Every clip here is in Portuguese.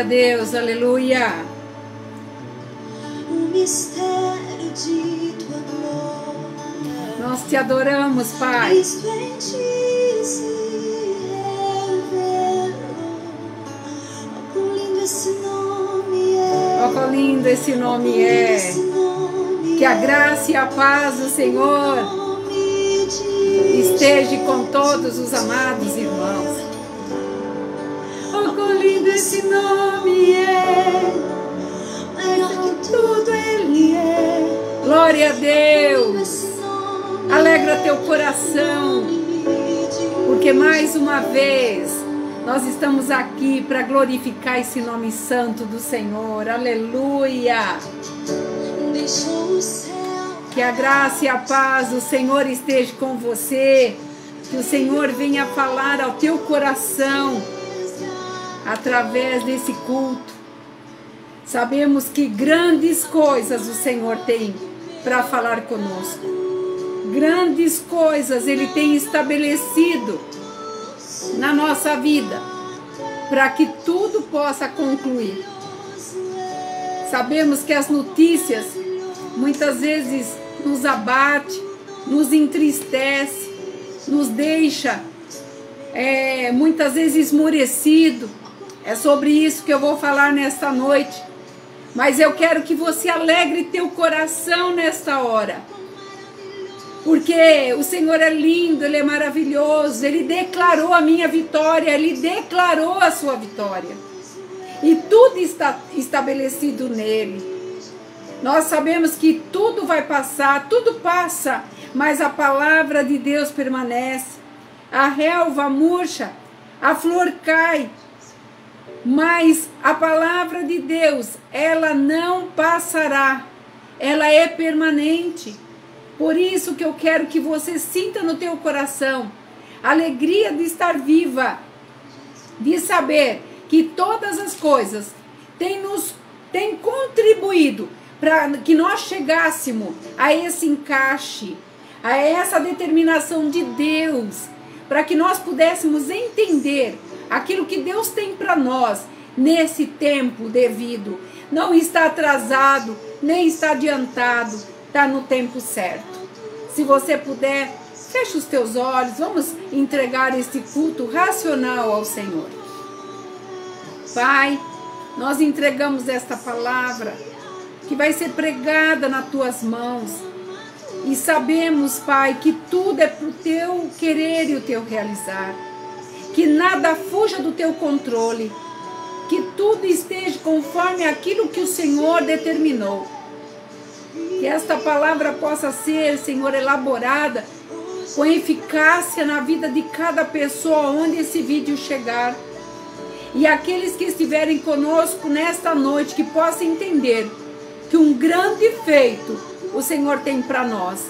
a Deus, aleluia. O mistério de tua glória. Nós te adoramos, Pai. Cristo em ti se revelou. Oh, quão lindo esse nome é. Oh, quão lindo esse nome é. Que a graça e a paz do Senhor esteja com todos os amados irmãos. Oh, quão lindo esse nome é. Melhor que tudo ele é. Glória a Deus. Alegra teu coração, porque mais uma vez nós estamos aqui para glorificar esse nome santo do Senhor. Aleluia. Que a graça e a paz do Senhor esteja com você. Que o Senhor venha falar ao teu coração através desse culto. Sabemos que grandes coisas o Senhor tem para falar conosco. Grandes coisas Ele tem estabelecido na nossa vida para que tudo possa concluir. Sabemos que as notícias muitas vezes nos abate, nos entristece, nos deixa muitas vezes esmorecido. É sobre isso que eu vou falar nesta noite. Mas eu quero que você alegre teu coração nesta hora. Porque o Senhor é lindo, Ele é maravilhoso. Ele declarou a minha vitória, Ele declarou a sua vitória. E tudo está estabelecido nele. Nós sabemos que tudo vai passar, tudo passa, mas a palavra de Deus permanece. A relva murcha, a flor cai, mas a palavra de Deus, ela não passará, ela é permanente. Por isso que eu quero que você sinta no teu coração a alegria de estar viva, de saber que todas as coisas têm contribuído para que nós chegássemos a esse encaixe, a essa determinação de Deus, para que nós pudéssemos entender aquilo que Deus tem para nós nesse tempo devido. Não está atrasado, nem está adiantado, está no tempo certo. Se você puder, feche os teus olhos, vamos entregar este culto racional ao Senhor. Pai, nós entregamos esta palavra que vai ser pregada nas tuas mãos. E sabemos, Pai, que tudo é para o teu querer e o teu realizar. Que nada fuja do teu controle. Que tudo esteja conforme aquilo que o Senhor determinou. Que esta palavra possa ser, Senhor, elaborada com eficácia na vida de cada pessoa onde esse vídeo chegar. E aqueles que estiverem conosco nesta noite, que possam entender que um grande feito o Senhor tem para nós.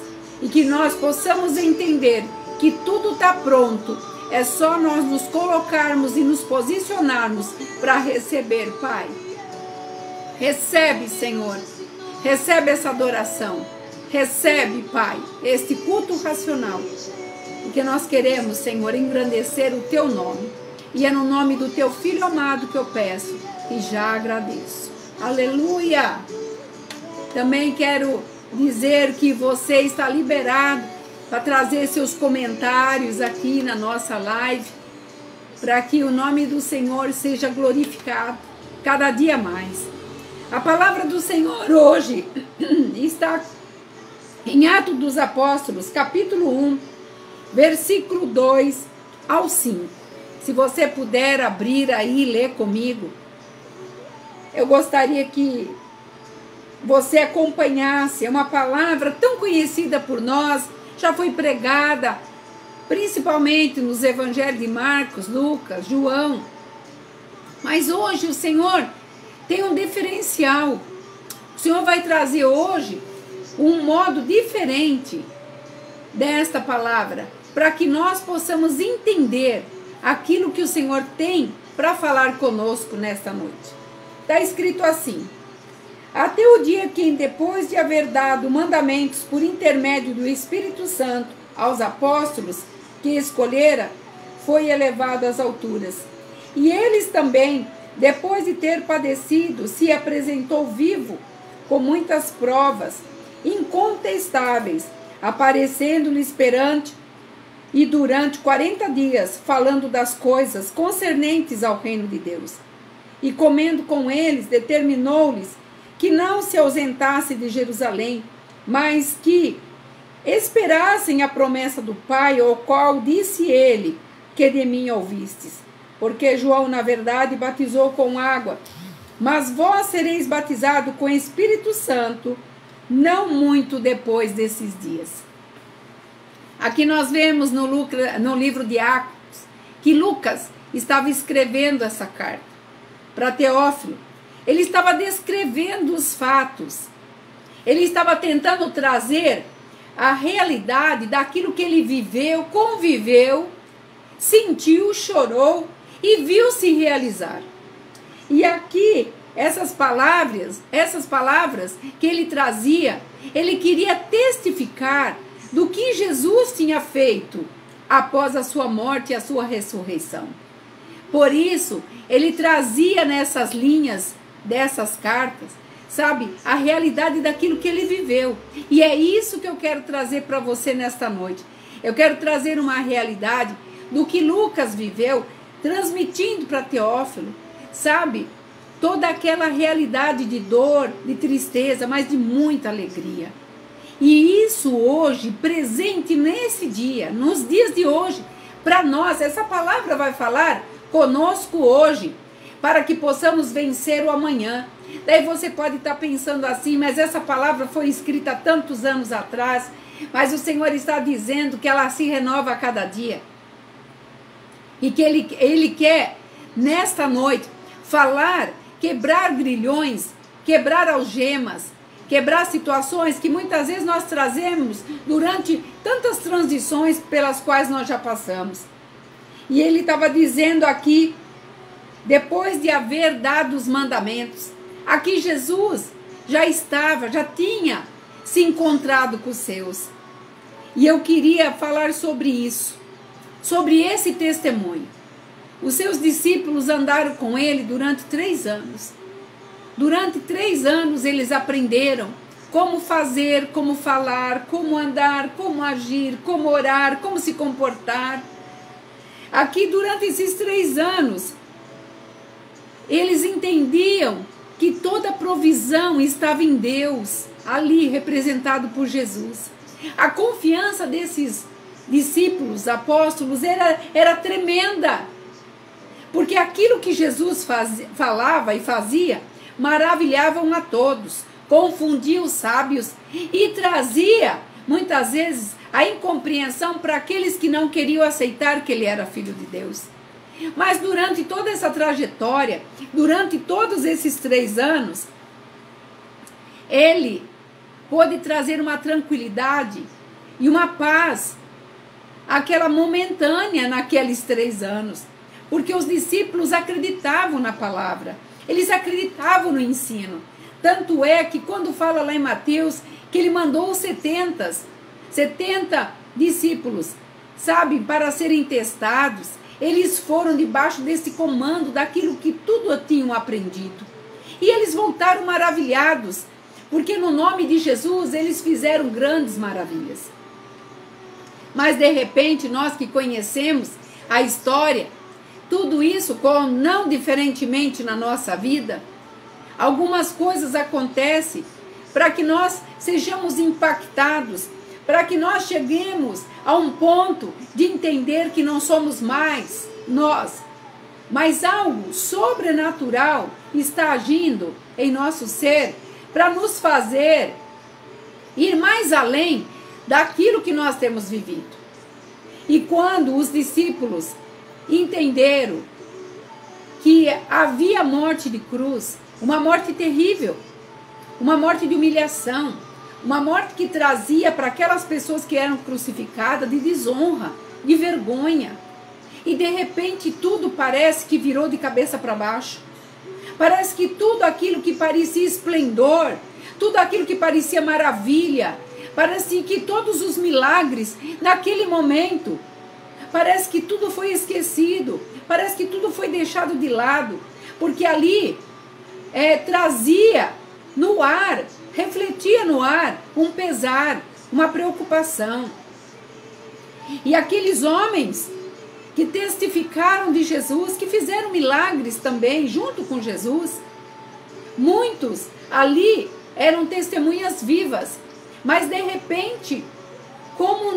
E que nós possamos entender que tudo está pronto. É só nós nos colocarmos e nos posicionarmos para receber, Pai. Recebe, Senhor. Recebe essa adoração. Recebe, Pai, este culto racional. Porque nós queremos, Senhor, engrandecer o teu nome. E é no nome do teu Filho amado que eu peço. E já agradeço. Aleluia! Também quero dizer que você está liberado para trazer seus comentários aqui na nossa live, para que o nome do Senhor seja glorificado cada dia mais. A palavra do Senhor hoje está em Atos dos Apóstolos, capítulo 1, versículo 2 ao 5. Se você puder abrir aí e ler comigo, eu gostaria que você acompanhasse. É uma palavra tão conhecida por nós, já foi pregada, principalmente nos evangelhos de Marcos, Lucas, João. Mas hoje o Senhor tem um diferencial. O Senhor vai trazer hoje um modo diferente desta palavra, para que nós possamos entender aquilo que o Senhor tem para falar conosco nesta noite. Está escrito assim: até o dia que, depois de haver dado mandamentos por intermédio do Espírito Santo aos apóstolos que escolhera, foi elevado às alturas. E eles também depois de ter padecido, se apresentou vivo, com muitas provas incontestáveis, aparecendo-lhes perante e durante 40 dias, falando das coisas concernentes ao reino de Deus. E comendo com eles, determinou-lhes que não se ausentasse de Jerusalém, mas que esperassem a promessa do Pai, ao qual disse ele, que de mim ouvistes. Porque João, na verdade, batizou com água, mas vós sereis batizados com Espírito Santo, não muito depois desses dias. Aqui nós vemos no livro de Atos que Lucas estava escrevendo essa carta para Teófilo. Ele estava descrevendo os fatos. Ele estava tentando trazer a realidade daquilo que ele viveu, conviveu, sentiu, chorou e viu se realizar. E aqui, essas palavras que ele trazia, ele queria testificar do que Jesus tinha feito após a sua morte e a sua ressurreição. Por isso, ele trazia nessas linhas dessas cartas, sabe, a realidade daquilo que ele viveu. E é isso que eu quero trazer para você nesta noite. Eu quero trazer uma realidade do que Lucas viveu, transmitindo para Teófilo, sabe, toda aquela realidade de dor, de tristeza, mas de muita alegria. E isso hoje, presente nesse dia, nos dias de hoje, para nós, essa palavra vai falar conosco hoje, para que possamos vencer o amanhã. Daí você pode estar pensando assim, mas essa palavra foi escrita há tantos anos atrás, mas o Senhor está dizendo que ela se renova a cada dia. E que Ele quer, nesta noite, falar, quebrar grilhões, quebrar algemas, quebrar situações que muitas vezes nós trazemos durante tantas transições pelas quais nós já passamos. E ele estava dizendo aqui, depois de haver dado os mandamentos, aqui Jesus já tinha se encontrado com os seus. E eu queria falar sobre isso, sobre esse testemunho. Os seus discípulos andaram com ele durante 3 anos. Durante 3 anos eles aprenderam como fazer, como falar, como andar, como agir, como orar, como se comportar. Aqui durante esses 3 anos, eles entendiam que toda a provisão estava em Deus, ali representado por Jesus. A confiança desses discípulos, apóstolos, era tremenda. Porque aquilo que Jesus falava e fazia, maravilhavam a todos, confundia os sábios e trazia, muitas vezes, a incompreensão para aqueles que não queriam aceitar que ele era filho de Deus. Mas durante toda essa trajetória, durante todos esses 3 anos, ele pôde trazer uma tranquilidade e uma paz, aquela momentânea naqueles 3 anos, porque os discípulos acreditavam na palavra, eles acreditavam no ensino. Tanto é que quando fala lá em Mateus, que ele mandou os 70 discípulos, sabe, para serem testados, eles foram debaixo desse comando daquilo que tudo tinham aprendido. E eles voltaram maravilhados, porque no nome de Jesus eles fizeram grandes maravilhas. Mas de repente, nós que conhecemos a história, tudo isso, não diferentemente na nossa vida, algumas coisas acontecem para que nós sejamos impactados, para que nós cheguemos a um ponto de entender que não somos mais nós, mas algo sobrenatural está agindo em nosso ser para nos fazer ir mais além daquilo que nós temos vivido. E quando os discípulos entenderam que havia morte de cruz, uma morte terrível, uma morte de humilhação, uma morte que trazia para aquelas pessoas que eram crucificadas de desonra, de vergonha. E de repente tudo parece que virou de cabeça para baixo. Parece que tudo aquilo que parecia esplendor, tudo aquilo que parecia maravilha, parece que todos os milagres naquele momento, parece que tudo foi esquecido, parece que tudo foi deixado de lado, porque ali trazia no ar, refletia no ar um pesar, uma preocupação. E aqueles homens que testificaram de Jesus, que fizeram milagres também junto com Jesus, muitos ali eram testemunhas vivas, mas de repente, como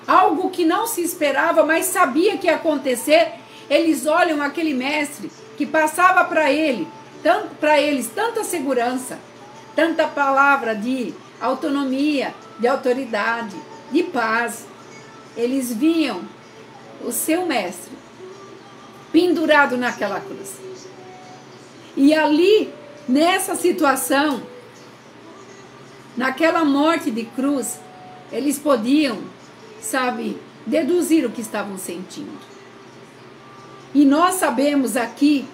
algo que não se esperava, mas sabia que ia acontecer, eles olham aquele mestre que passava para eles tanta segurança, tanta palavra de autonomia, de autoridade, de paz. Eles viam o seu mestre pendurado naquela cruz. E ali, nessa situação, naquela morte de cruz, eles podiam, deduzir o que estavam sentindo. E nós sabemos aqui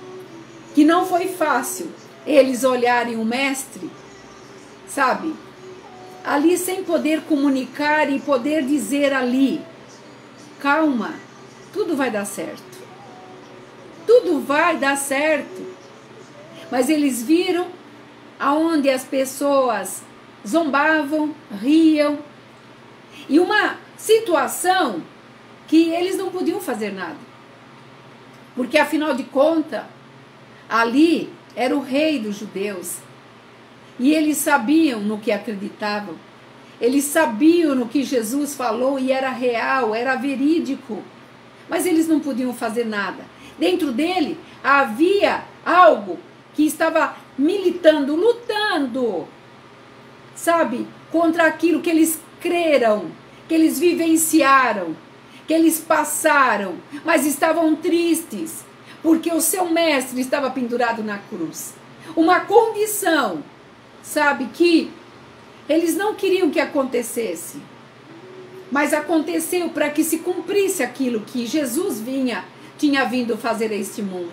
que não foi fácil eles olharem o mestre, ali sem poder comunicar e poder dizer ali, calma, tudo vai dar certo. Tudo vai dar certo. Mas eles viram aonde as pessoas zombavam, riam. E uma situação que eles não podiam fazer nada. Porque afinal de contas, ali era o rei dos judeus. E eles sabiam no que acreditavam. Eles sabiam no que Jesus falou e era real, era verídico. Mas eles não podiam fazer nada. Dentro dele havia algo que estava militando, lutando, contra aquilo que eles creram, que eles vivenciaram, que eles passaram, mas estavam tristes, porque o seu mestre estava pendurado na cruz. Uma condição, que eles não queriam que acontecesse, mas aconteceu para que se cumprisse aquilo que Jesus tinha vindo fazer a este mundo.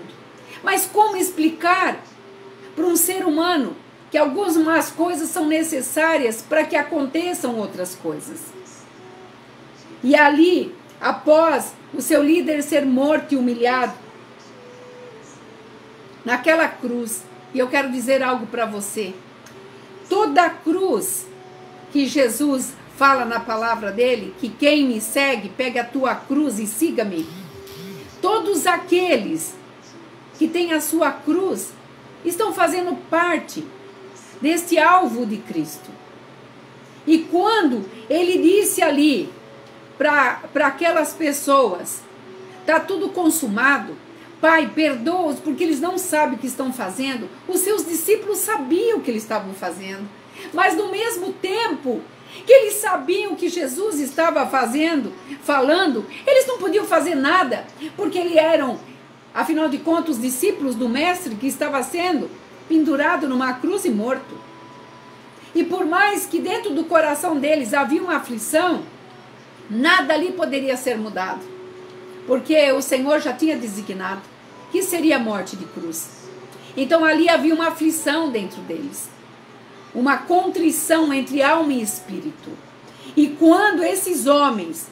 Mas como explicar para um ser humano que algumas coisas são necessárias para que aconteçam outras coisas? E ali, após o seu líder ser morto e humilhado, naquela cruz, e eu quero dizer algo para você, toda a cruz que Jesus fala na palavra dele, que quem me segue, pegue a tua cruz e siga-me. Todos aqueles que têm a sua cruz estão fazendo parte deste alvo de Cristo. E quando ele disse ali para aquelas pessoas, está tudo consumado, Pai, perdoa-os porque eles não sabem o que estão fazendo. Os seus discípulos sabiam o que eles estavam fazendo, mas no mesmo tempo que eles sabiam o que Jesus estava falando, eles não podiam fazer nada, porque eles eram, afinal de contas, os discípulos do mestre que estava sendo pendurado numa cruz e morto. E por mais que dentro do coração deles havia uma aflição, nada ali poderia ser mudado, porque o Senhor já tinha designado que seria a morte de cruz. Então ali havia uma aflição dentro deles, uma contrição entre alma e espírito. E quando esses homens,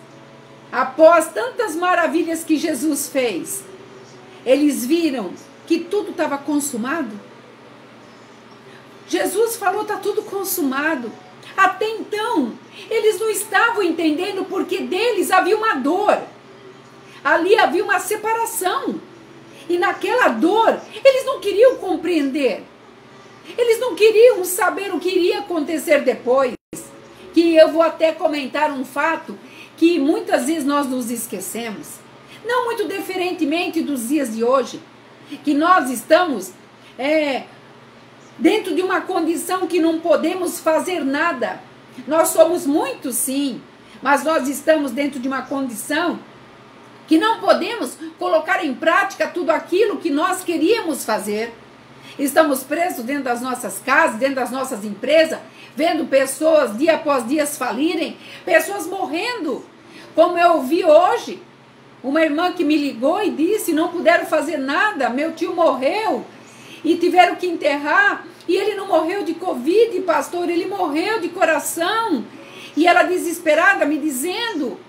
após tantas maravilhas que Jesus fez, eles viram que tudo estava consumado. Jesus falou, está tudo consumado. Até então, eles não estavam entendendo porque deles havia uma dor. Ali havia uma separação. E naquela dor, eles não queriam compreender. Eles não queriam saber o que iria acontecer depois. Que eu vou até comentar um fato que muitas vezes nós nos esquecemos. Não muito diferentemente dos dias de hoje. Que nós estamos dentro de uma condição que não podemos fazer nada. Nós somos muitos, sim. Mas nós estamos dentro de uma condição que não podemos colocar em prática tudo aquilo que nós queríamos fazer. Estamos presos dentro das nossas casas, dentro das nossas empresas, vendo pessoas dia após dia falirem, pessoas morrendo. Como eu vi hoje, uma irmã que me ligou e disse, não puderam fazer nada, meu tio morreu e tiveram que enterrar, e ele não morreu de Covid, pastor, ele morreu de coração. E ela desesperada me dizendo,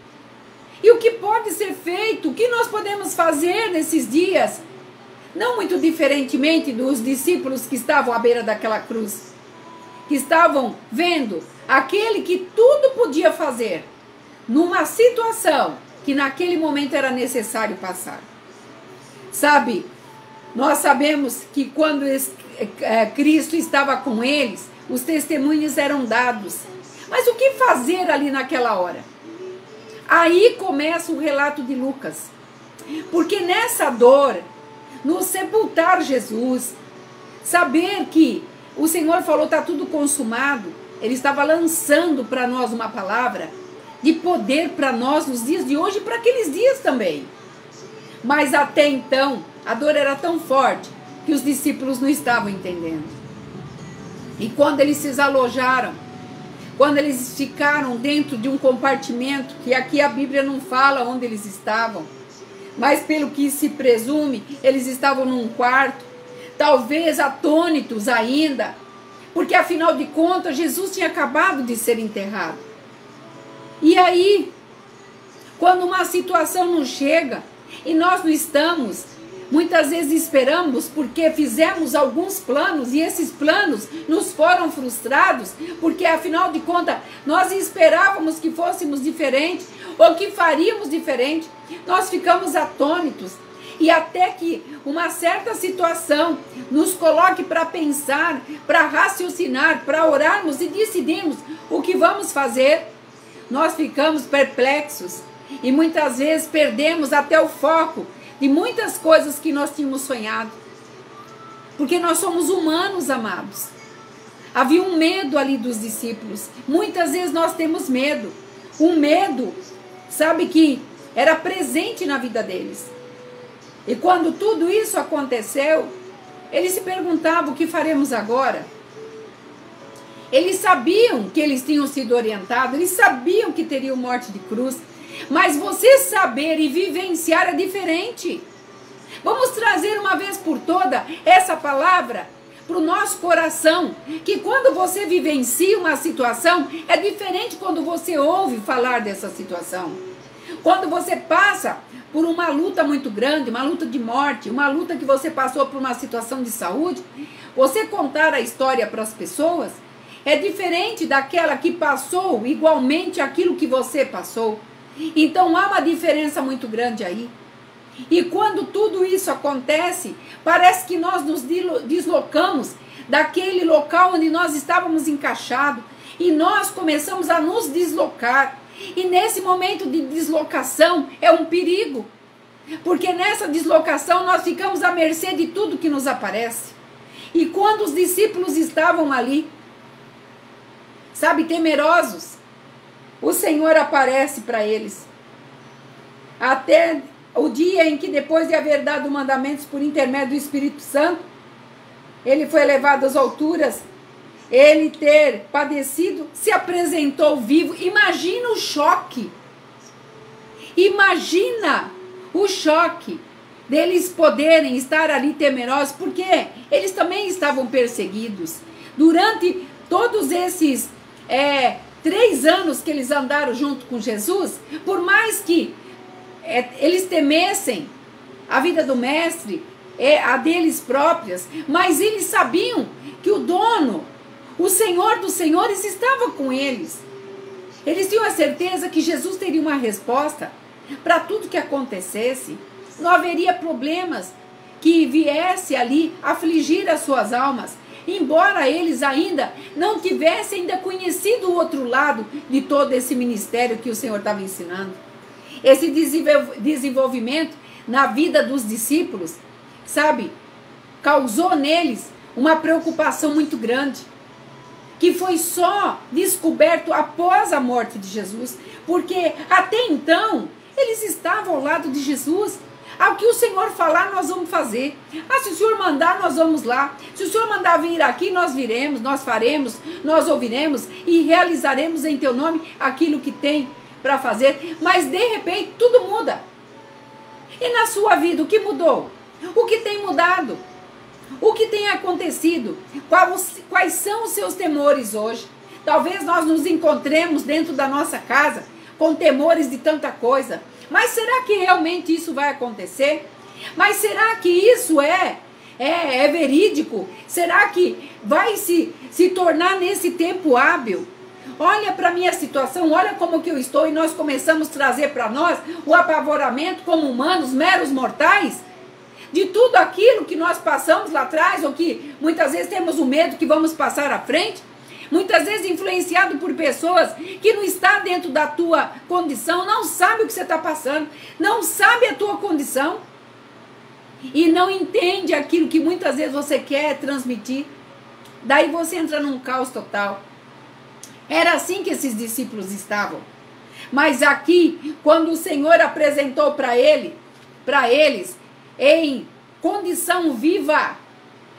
e o que pode ser feito? O que nós podemos fazer nesses dias? Não muito diferentemente dos discípulos que estavam à beira daquela cruz, que estavam vendo aquele que tudo podia fazer, numa situação que naquele momento era necessário passar. Sabe, nós sabemos que quando Cristo estava com eles, os testemunhos eram dados. Mas o que fazer ali naquela hora? Aí começa o relato de Lucas. Porque nessa dor, no sepultar Jesus, saber que o Senhor falou, está tudo consumado, Ele estava lançando para nós uma palavra de poder para nós nos dias de hoje e para aqueles dias também. Mas até então, a dor era tão forte que os discípulos não estavam entendendo. E quando eles se desalojaram, quando eles ficaram dentro de um compartimento, que aqui a Bíblia não fala onde eles estavam, mas pelo que se presume, eles estavam num quarto, talvez atônitos ainda, porque afinal de contas Jesus tinha acabado de ser enterrado. E aí, quando uma situação nos chega e nós não estamos, muitas vezes esperamos porque fizemos alguns planos e esses planos nos foram frustrados, porque afinal de contas nós esperávamos que fôssemos diferentes ou que faríamos diferente, nós ficamos atônitos. E até que uma certa situação nos coloque para pensar, para raciocinar, para orarmos e decidirmos o que vamos fazer, nós ficamos perplexos e muitas vezes perdemos até o foco de muitas coisas que nós tínhamos sonhado. Porque nós somos humanos, amados. Havia um medo ali dos discípulos. Muitas vezes nós temos medo. Um medo, sabe, que era presente na vida deles. E quando tudo isso aconteceu, eles se perguntavam, o que faremos agora? Eles sabiam que eles tinham sido orientados, eles sabiam que teriam morte de cruz, mas você saber e vivenciar é diferente. Vamos trazer uma vez por toda essa palavra para o nosso coração, que quando você vivencia uma situação, é diferente quando você ouve falar dessa situação. Quando você passa por uma luta muito grande, uma luta de morte, uma luta que você passou por uma situação de saúde, você contar a história para as pessoas é diferente daquela que passou igualmente aquilo que você passou. Então há uma diferença muito grande aí. E quando tudo isso acontece, parece que nós nos deslocamos daquele local onde nós estávamos encaixados e nós começamos a nos deslocar. E nesse momento de deslocação é um perigo, porque nessa deslocação nós ficamos à mercê de tudo que nos aparece. E quando os discípulos estavam ali, sabe, temerosos, o Senhor aparece para eles. Até o dia em que, depois de haver dado mandamentos por intermédio do Espírito Santo, ele foi levado às alturas, ele ter padecido, se apresentou vivo. Imagina o choque. Imagina o choque deles poderem estar ali temerosos, porque eles também estavam perseguidos. Durante todos esses 3 anos que eles andaram junto com Jesus, por mais que eles temessem a vida do mestre, a deles próprias, mas eles sabiam que o dono, o Senhor dos senhores, estava com eles. Eles tinham a certeza que Jesus teria uma resposta para tudo que acontecesse. Não haveria problemas que viesse ali afligir as suas almas, embora eles ainda não tivessem ainda conhecido o outro lado de todo esse ministério que o Senhor estava ensinando. Esse desenvolvimento na vida dos discípulos, sabe, causou neles uma preocupação muito grande, que foi só descoberto após a morte de Jesus, porque até então eles estavam ao lado de Jesus. Ao que o Senhor falar, nós vamos fazer. Se o Senhor mandar, nós vamos lá. Se o Senhor mandar vir aqui, nós viremos, nós faremos, nós ouviremos e realizaremos em teu nome aquilo que tem para fazer. Mas de repente tudo muda. E na sua vida, o que mudou? O que tem mudado? O que tem acontecido? Quais são os seus temores hoje? Talvez nós nos encontremos dentro da nossa casa com temores de tanta coisa. Mas será que realmente isso vai acontecer? Mas será que isso é verídico? Será que vai se tornar nesse tempo hábil? Olha para a minha situação, olha como que eu estou, e nós começamos a trazer para nós o apavoramento como humanos, meros mortais, de tudo aquilo que nós passamos lá atrás, ou que muitas vezes temos o medo que vamos passar à frente, muitas vezes influenciado por pessoas que não estão dentro da tua condição, não sabe o que você está passando, não sabe a tua condição, e não entende aquilo que muitas vezes você quer transmitir. Daí você entra num caos total. Era assim que esses discípulos estavam. Mas aqui, quando o Senhor apresentou para eles, em condição viva,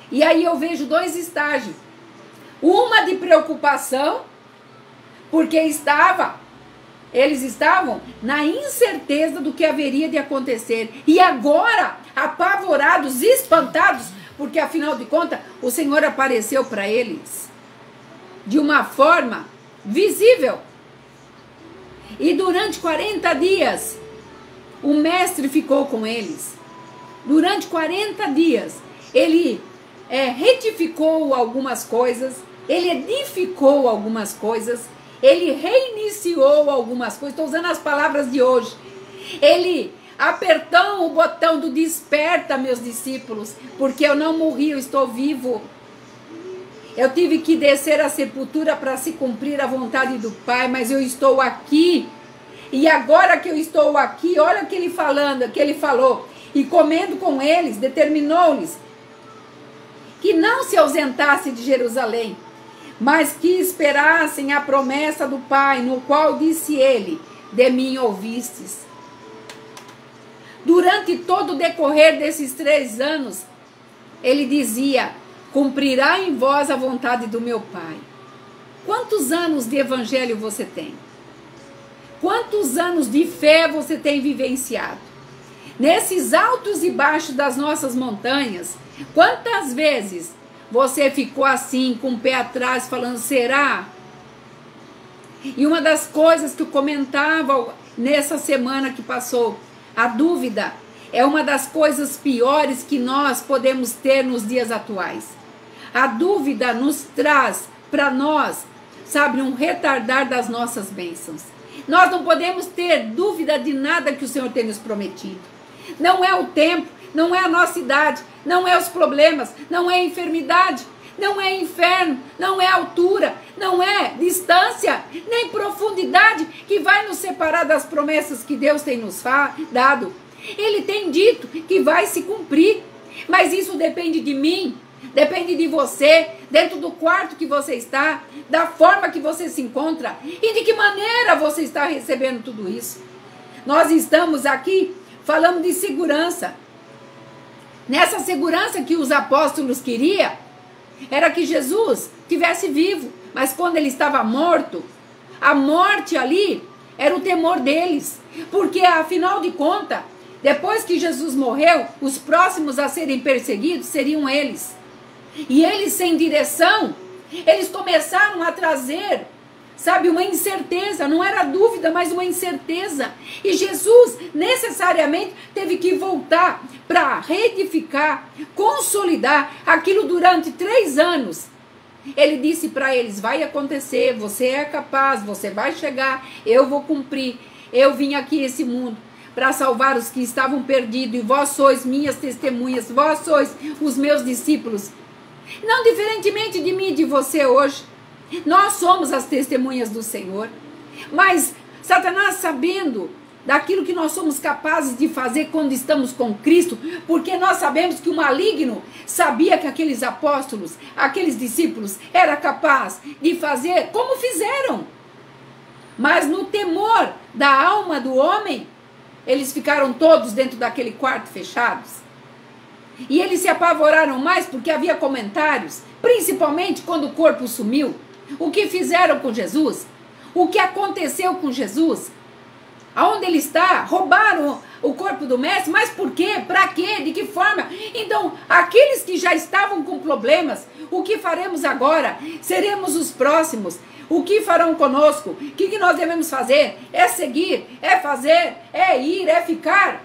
e aí eu vejo dois estágios. Uma de preocupação, porque eles estavam na incerteza do que haveria de acontecer. E agora, apavorados, espantados, porque afinal de contas, o Senhor apareceu para eles de uma forma visível. E durante 40 dias, o mestre ficou com eles. Durante 40 dias, ele retificou algumas coisas, ele edificou algumas coisas, ele reiniciou algumas coisas. Estou usando as palavras de hoje. Ele apertou o botão do desperta, meus discípulos, porque eu não morri, eu estou vivo. Eu tive que descer à sepultura para se cumprir a vontade do Pai, mas eu estou aqui. E agora que eu estou aqui, olha o que ele falou. E comendo com eles, determinou-lhes que não se ausentasse de Jerusalém, mas que esperassem a promessa do Pai, no qual disse ele: de mim ouvistes. Durante todo o decorrer desses 3 anos, ele dizia: cumprirá em vós a vontade do meu Pai. Quantos anos de evangelho você tem? Quantos anos de fé você tem vivenciado? Nesses altos e baixos das nossas montanhas, quantas vezes você ficou assim, com o pé atrás, falando, será? E uma das coisas que eu comentava nessa semana que passou, a dúvida é uma das coisas piores que nós podemos ter nos dias atuais. A dúvida nos traz para nós, sabe, um retardar das nossas bênçãos. Nós não podemos ter dúvida de nada que o Senhor tem nos prometido. Não é o tempo, não é a nossa idade, não é os problemas, não é a enfermidade, não é inferno, não é altura, não é distância, nem profundidade que vai nos separar das promessas que Deus tem nos dado. Ele tem dito que vai se cumprir, mas isso depende de mim, depende de você, dentro do quarto que você está, da forma que você se encontra e de que maneira você está recebendo tudo isso. Nós estamos aqui falando de segurança. Nessa segurança que os apóstolos queriam, era que Jesus estivesse vivo, mas quando ele estava morto, a morte ali era o temor deles, porque afinal de contas, depois que Jesus morreu, os próximos a serem perseguidos seriam eles. E eles sem direção, eles começaram a trazer, sabe, uma incerteza, não era dúvida, mas uma incerteza. E Jesus necessariamente teve que voltar para reedificar, consolidar aquilo durante 3 anos. Ele disse para eles, vai acontecer, você é capaz, você vai chegar, eu vou cumprir. Eu vim aqui nesse mundo para salvar os que estavam perdidos, e vós sois minhas testemunhas, vós sois os meus discípulos. Não diferentemente de mim e de você hoje. Nós somos as testemunhas do Senhor. Mas Satanás, sabendo daquilo que nós somos capazes de fazer quando estamos com Cristo, porque nós sabemos que o maligno sabia que aqueles apóstolos, aqueles discípulos, era capaz de fazer como fizeram. Mas no temor da alma do homem, eles ficaram todos dentro daquele quarto fechados. E eles se apavoraram mais porque havia comentários, principalmente quando o corpo sumiu. O que fizeram com Jesus? O que aconteceu com Jesus? Aonde ele está? Roubaram o corpo do mestre, mas por quê? Para quê? De que forma? Então, aqueles que já estavam com problemas, o que faremos agora? Seremos os próximos. O que farão conosco? O que nós devemos fazer? É seguir, é fazer, é ir, é ficar.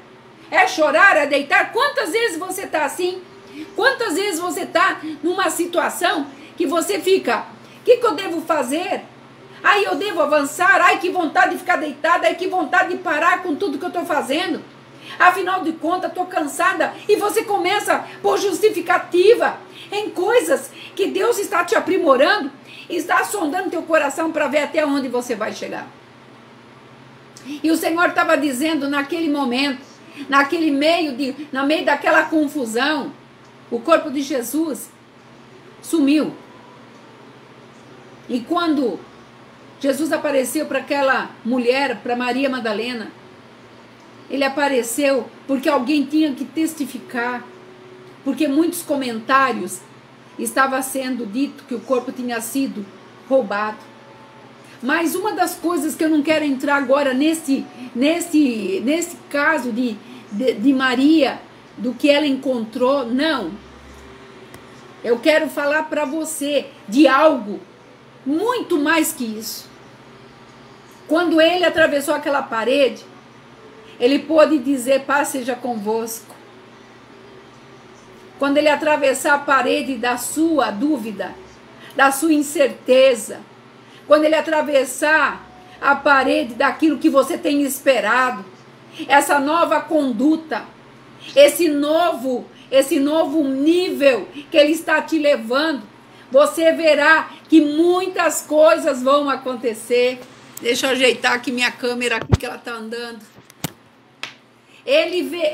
é chorar, é deitar. Quantas vezes você está assim? Quantas vezes você está numa situação que você fica, o que eu devo fazer? Ai, eu devo avançar, ai, que vontade de ficar deitada, ai, que vontade de parar com tudo que eu estou fazendo. Afinal de contas, estou cansada. E você começa por justificativa em coisas que Deus está te aprimorando, está sondando teu coração para ver até onde você vai chegar. E o Senhor estava dizendo naquele momento, no meio daquela confusão, o corpo de Jesus sumiu. E quando Jesus apareceu para aquela mulher, para Maria Madalena, ele apareceu porque alguém tinha que testificar, porque muitos comentários estava sendo dito que o corpo tinha sido roubado. Mas uma das coisas que eu não quero entrar agora nesse caso de Maria, do que ela encontrou, não. Eu quero falar para você de algo muito mais que isso. Quando ele atravessou aquela parede, ele pôde dizer: paz seja convosco. Quando ele atravessar a parede da sua dúvida, da sua incerteza, quando ele atravessar a parede daquilo que você tem esperado, essa nova conduta, esse novo nível que ele está te levando, você verá que muitas coisas vão acontecer. Deixa eu ajeitar aqui minha câmera aqui que ela está andando.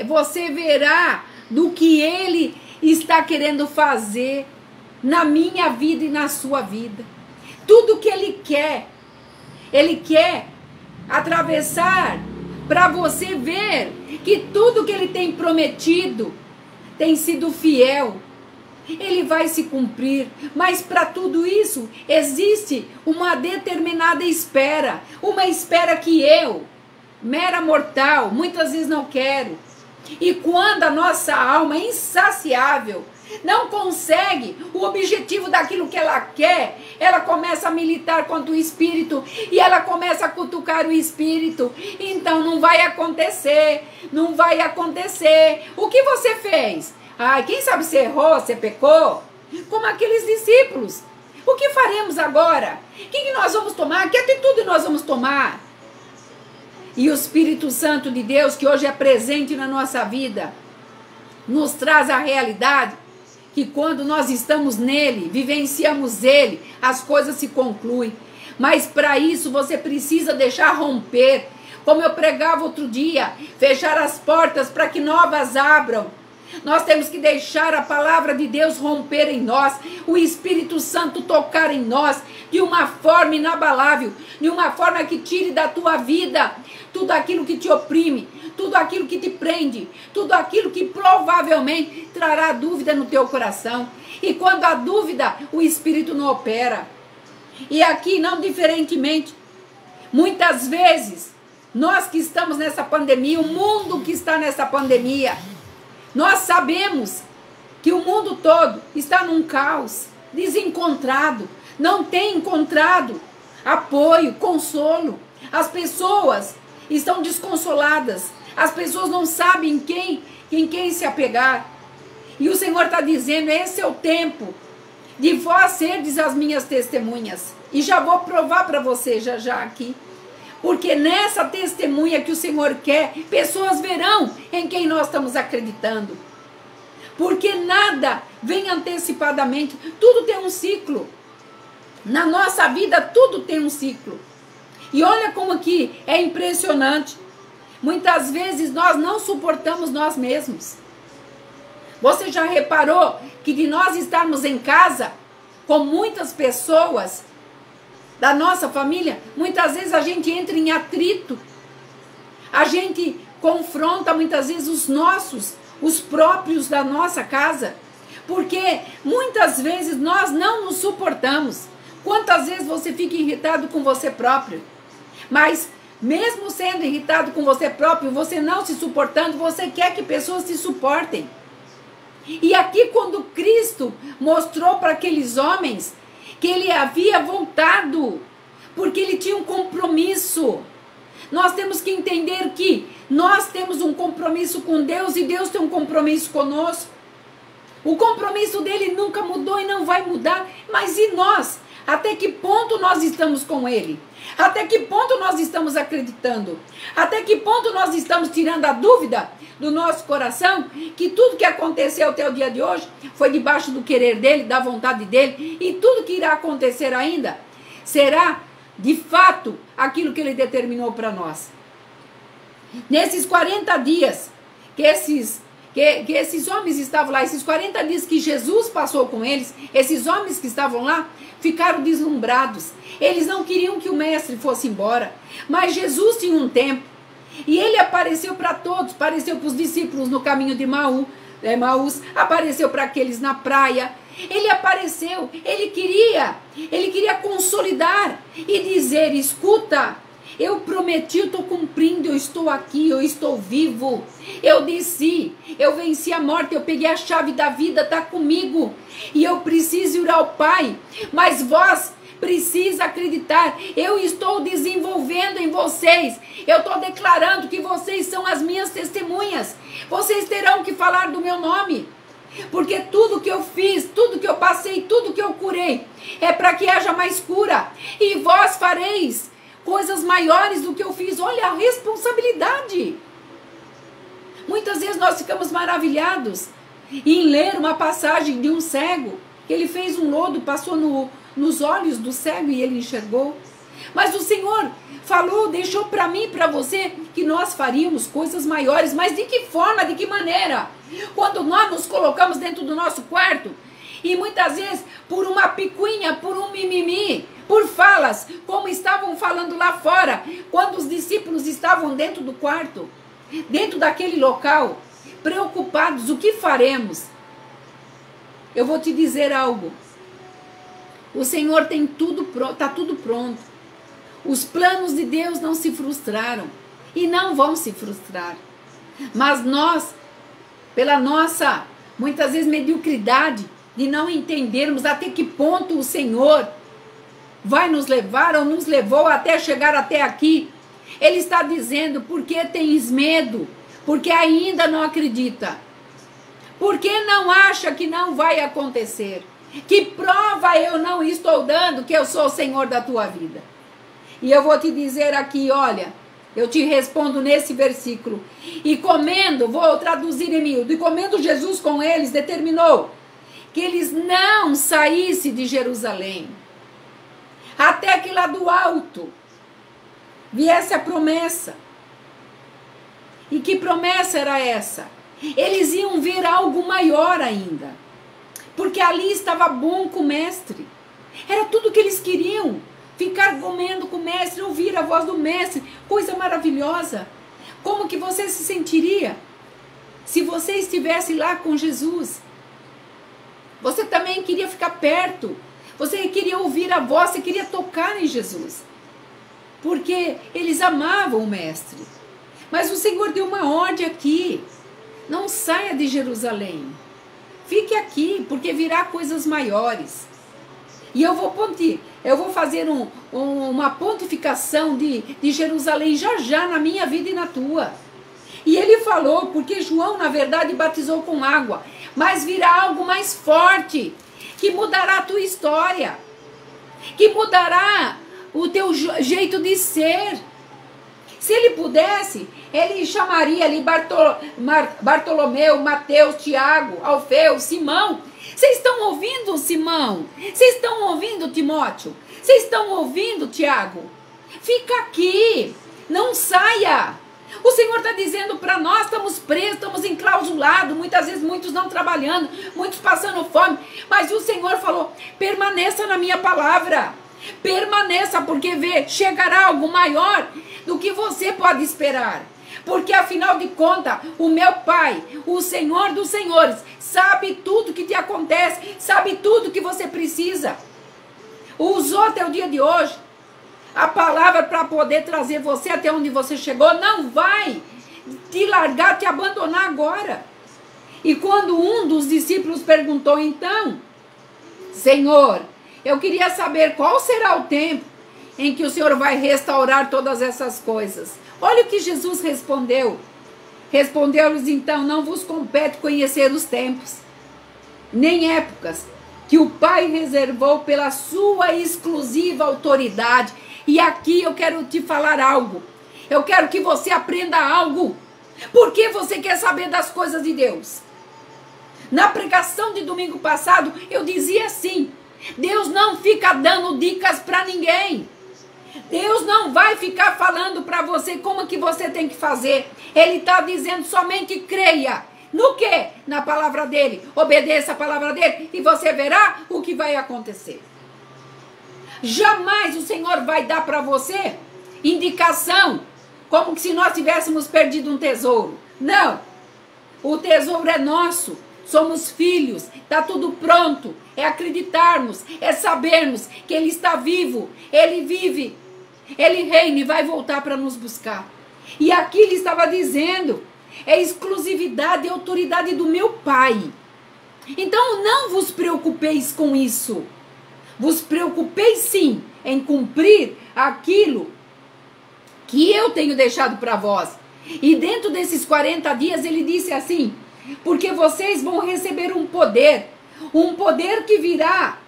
Você verá do que ele está querendo fazer na minha vida e na sua vida. Tudo que ele quer atravessar para você ver que tudo que ele tem prometido tem sido fiel. Ele vai se cumprir, mas para tudo isso existe uma determinada espera, uma espera que eu, mera mortal, muitas vezes não quero. E quando a nossa alma é insaciável, não consegue o objetivo daquilo que ela quer, ela começa a militar contra o espírito e ela começa a cutucar o espírito. Então não vai acontecer, não vai acontecer. O que você fez? Ai, quem sabe você errou, você pecou? Como aqueles discípulos. O que faremos agora? O que nós vamos tomar? Que atitude nós vamos tomar? E o Espírito Santo de Deus, que hoje é presente na nossa vida, nos traz a realidade que quando nós estamos nele, vivenciamos ele, as coisas se concluem. Mas para isso você precisa deixar romper. Como eu pregava outro dia, fechar as portas para que novas abram. Nós temos que deixar a palavra de Deus romper em nós, o Espírito Santo tocar em nós de uma forma inabalável, de uma forma que tire da tua vida tudo aquilo que te oprime, tudo aquilo que te prende, tudo aquilo que provavelmente trará dúvida no teu coração. E quando há dúvida, o Espírito não opera. E aqui, não diferentemente, muitas vezes, nós que estamos nessa pandemia, o mundo que está nessa pandemia, nós sabemos que o mundo todo está num caos, desencontrado, não tem encontrado apoio, consolo. As pessoas estão desconsoladas, as pessoas não sabem em quem se apegar. E o Senhor está dizendo: esse é o tempo de vós serdes as minhas testemunhas. E já vou provar para você já aqui. Porque nessa testemunha que o Senhor quer, pessoas verão em quem nós estamos acreditando. Porque nada vem antecipadamente, tudo tem um ciclo. Na nossa vida tudo tem um ciclo. E olha como que é impressionante. Muitas vezes nós não suportamos nós mesmos. Você já reparou que de nós estarmos em casa com muitas pessoas da nossa família, muitas vezes a gente entra em atrito. A gente confronta muitas vezes os próprios da nossa casa. Porque muitas vezes nós não nos suportamos. Quantas vezes você fica irritado com você próprio? Mas mesmo sendo irritado com você próprio, você não se suportando, você quer que pessoas se suportem. E aqui quando Cristo mostrou para aqueles homens que ele havia voltado, porque ele tinha um compromisso. Nós temos que entender que nós temos um compromisso com Deus e Deus tem um compromisso conosco. O compromisso dele nunca mudou e não vai mudar. Mas e nós? Até que ponto nós estamos com ele? Até que ponto nós estamos acreditando? Até que ponto nós estamos tirando a dúvida do nosso coração que tudo que aconteceu até o dia de hoje foi debaixo do querer dele, da vontade dele, e tudo que irá acontecer ainda será de fato aquilo que ele determinou para nós. Nesses 40 dias que esses homens estavam lá, esses 40 dias que Jesus passou com eles, esses homens que estavam lá ficaram deslumbrados. Eles não queriam que o mestre fosse embora, mas Jesus tinha um tempo. E ele apareceu para todos, apareceu para os discípulos no caminho de Emaús, apareceu para aqueles na praia. Ele apareceu, ele queria consolidar e dizer: escuta, eu prometi, eu estou cumprindo, eu estou aqui, eu estou vivo. Eu desci, eu venci a morte, eu peguei a chave da vida, está comigo. E eu preciso ir ao Pai, mas vós precisa acreditar, eu estou desenvolvendo em vocês, eu estou declarando que vocês são as minhas testemunhas, vocês terão que falar do meu nome, porque tudo que eu fiz, tudo que eu passei, tudo que eu curei, é para que haja mais cura, e vós fareis coisas maiores do que eu fiz. Olha a responsabilidade. Muitas vezes nós ficamos maravilhados em ler uma passagem de um cego, que ele fez um lodo, passou nos olhos do cego e ele enxergou. Mas o Senhor falou, deixou para mim e para você que nós faríamos coisas maiores. Mas de que forma, de que maneira? Quando nós nos colocamos dentro do nosso quarto e muitas vezes por uma picuinha, por um mimimi, por falas, como estavam falando lá fora, quando os discípulos estavam dentro do quarto, dentro daquele local, preocupados, o que faremos? Eu vou te dizer algo. O Senhor tem tudo pronto, está tudo pronto. Os planos de Deus não se frustraram e não vão se frustrar. Mas nós, pela nossa, muitas vezes, mediocridade, de não entendermos até que ponto o Senhor vai nos levar ou nos levou até chegar até aqui. Ele está dizendo: por que tens medo? Porque ainda não acredita. Porque não acha que não vai acontecer? Que prova eu não estou dando que eu sou o Senhor da tua vida? E eu vou te dizer aqui, olha, eu te respondo nesse versículo. E comendo, vou traduzir em miúdo, e comendo Jesus com eles, determinou que eles não saíssem de Jerusalém, até que lá do alto viesse a promessa. E que promessa era essa? Eles iam ver algo maior ainda, porque ali estava bom com o mestre. Era tudo que eles queriam, ficar comendo com o mestre, ouvir a voz do mestre, coisa maravilhosa. Como que você se sentiria se você estivesse lá com Jesus? Você também queria ficar perto, você queria ouvir a voz, você queria tocar em Jesus, porque eles amavam o mestre. Mas o Senhor deu uma ordem aqui: não saia de Jerusalém, fique aqui, porque virá coisas maiores. E eu vou fazer uma pontificação de Jerusalém já na minha vida e na tua. E ele falou, porque João na verdade batizou com água, mas virá algo mais forte, que mudará a tua história, que mudará o teu jeito de ser. Se ele pudesse, ele chamaria ali Bartolomeu, Mateus, Tiago, Alfeu, Simão. Vocês estão ouvindo, Simão? Vocês estão ouvindo, Timóteo? Vocês estão ouvindo, Tiago? Fica aqui, não saia. O Senhor está dizendo para nós: estamos presos, estamos enclausulados, muitas vezes muitos não trabalhando, muitos passando fome, mas o Senhor falou: permaneça na minha palavra, permaneça, porque chegará algo maior do que você pode esperar. Porque afinal de contas, o meu Pai, o Senhor dos Senhores, sabe tudo que te acontece, sabe tudo que você precisa. Usou até o dia de hoje a palavra para poder trazer você até onde você chegou. Não vai te largar, te abandonar agora. E quando um dos discípulos perguntou: então, Senhor, eu queria saber qual será o tempo em que o Senhor vai restaurar todas essas coisas. Olha o que Jesus respondeu. Respondeu-lhes então: não vos compete conhecer os tempos, nem épocas, que o Pai reservou pela sua exclusiva autoridade. E aqui eu quero te falar algo. Eu quero que você aprenda algo. Por que você quer saber das coisas de Deus? Na pregação de domingo passado, eu dizia assim: Deus não fica dando dicas para ninguém. Deus não vai ficar falando para você como que você tem que fazer. Ele está dizendo somente creia. No quê? Na palavra dele. Obedeça a palavra dele e você verá o que vai acontecer. Jamais o Senhor vai dar para você indicação como se nós tivéssemos perdido um tesouro. Não. O tesouro é nosso. Somos filhos. Está tudo pronto. É acreditarmos. É sabermos que Ele está vivo. Ele vive. Ele reina e vai voltar para nos buscar. E aqui Ele estava dizendo: é exclusividade e autoridade do meu Pai. Então não vos preocupeis com isso. Vos preocupeis sim em cumprir aquilo que eu tenho deixado para vós. E dentro desses 40 dias ele disse assim: porque vocês vão receber um poder que virá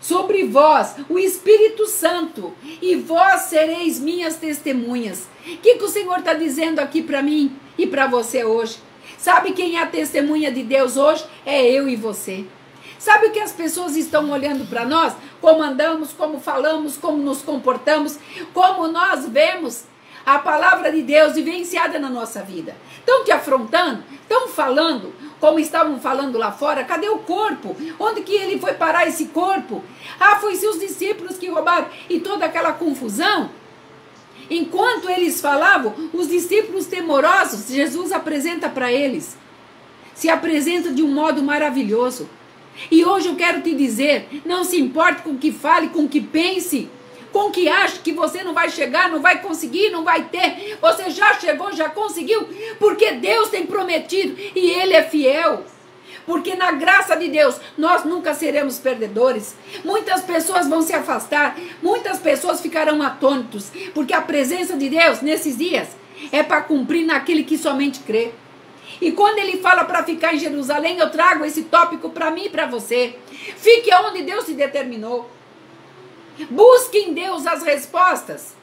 sobre vós, o Espírito Santo, e vós sereis minhas testemunhas. O que o Senhor está dizendo aqui para mim e para você hoje? Sabe quem é a testemunha de Deus hoje? É eu e você. Sabe o que as pessoas estão olhando para nós? Como andamos, como falamos, como nos comportamos, como nós vemos a palavra de Deus vivenciada na nossa vida. Estão te afrontando? Estão falando como estavam falando lá fora? Cadê o corpo? Onde que ele foi parar, esse corpo? Ah, foi seus discípulos que roubaram. E toda aquela confusão. Enquanto eles falavam, os discípulos temorosos, Jesus apresenta para eles. Se apresenta de um modo maravilhoso. E hoje eu quero te dizer, não se importe com o que fale, com o que pense, com o que ache que você não vai chegar, não vai conseguir, não vai ter. Você já chegou, já conseguiu, porque Deus tem prometido e Ele é fiel. Porque na graça de Deus nós nunca seremos perdedores. Muitas pessoas vão se afastar, muitas pessoas ficarão atônitos, porque a presença de Deus nesses dias é para cumprir naquele que somente crê. E quando ele fala para ficar em Jerusalém, eu trago esse tópico para mim e para você. Fique onde Deus se determinou. Busque em Deus as respostas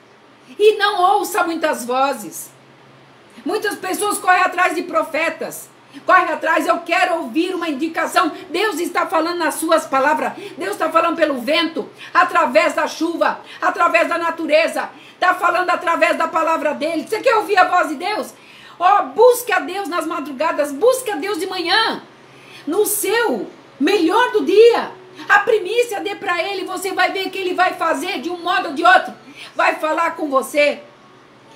e não ouça muitas vozes. Muitas pessoas correm atrás de profetas. Corre atrás, eu quero ouvir uma indicação. Deus está falando nas suas palavras. Deus está falando pelo vento, através da chuva, através da natureza. Está falando através da palavra dele. Você quer ouvir a voz de Deus? Oh, busque a Deus nas madrugadas. Busque a Deus de manhã. No seu melhor do dia. A primícia dê para ele. Você vai ver que ele vai fazer de um modo ou de outro. Vai falar com você.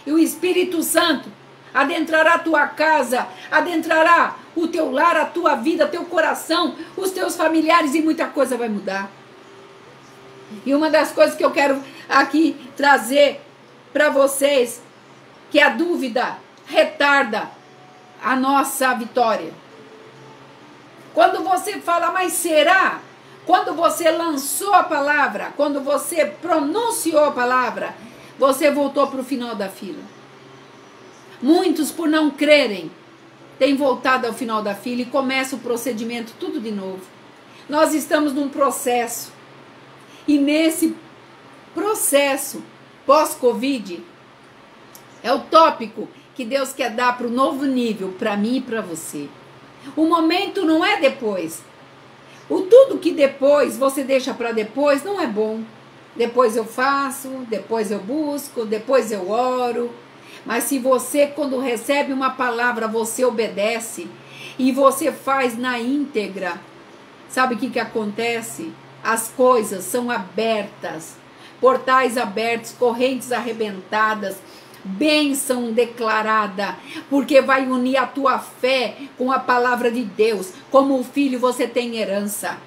E o Espírito Santo adentrará a tua casa, adentrará o teu lar, a tua vida, teu coração, os teus familiares, e muita coisa vai mudar. E uma das coisas que eu quero aqui trazer para vocês, que a dúvida retarda a nossa vitória. Quando você fala, mas será? Quando você lançou a palavra, quando você pronunciou a palavra, você voltou para o final da fila. Muitos, por não crerem, têm voltado ao final da fila e começa o procedimento tudo de novo. Nós estamos num processo. E nesse processo pós-Covid, é o tópico que Deus quer dar para o novo nível, para mim e para você. O momento não é depois. O tudo que depois você deixa para depois não é bom. Depois eu faço, depois eu busco, depois eu oro. Mas se você, quando recebe uma palavra, você obedece e você faz na íntegra, sabe o que acontece? As coisas são abertas, portais abertos, correntes arrebentadas, bênção declarada, porque vai unir a tua fé com a palavra de Deus. Como filho você tem herança.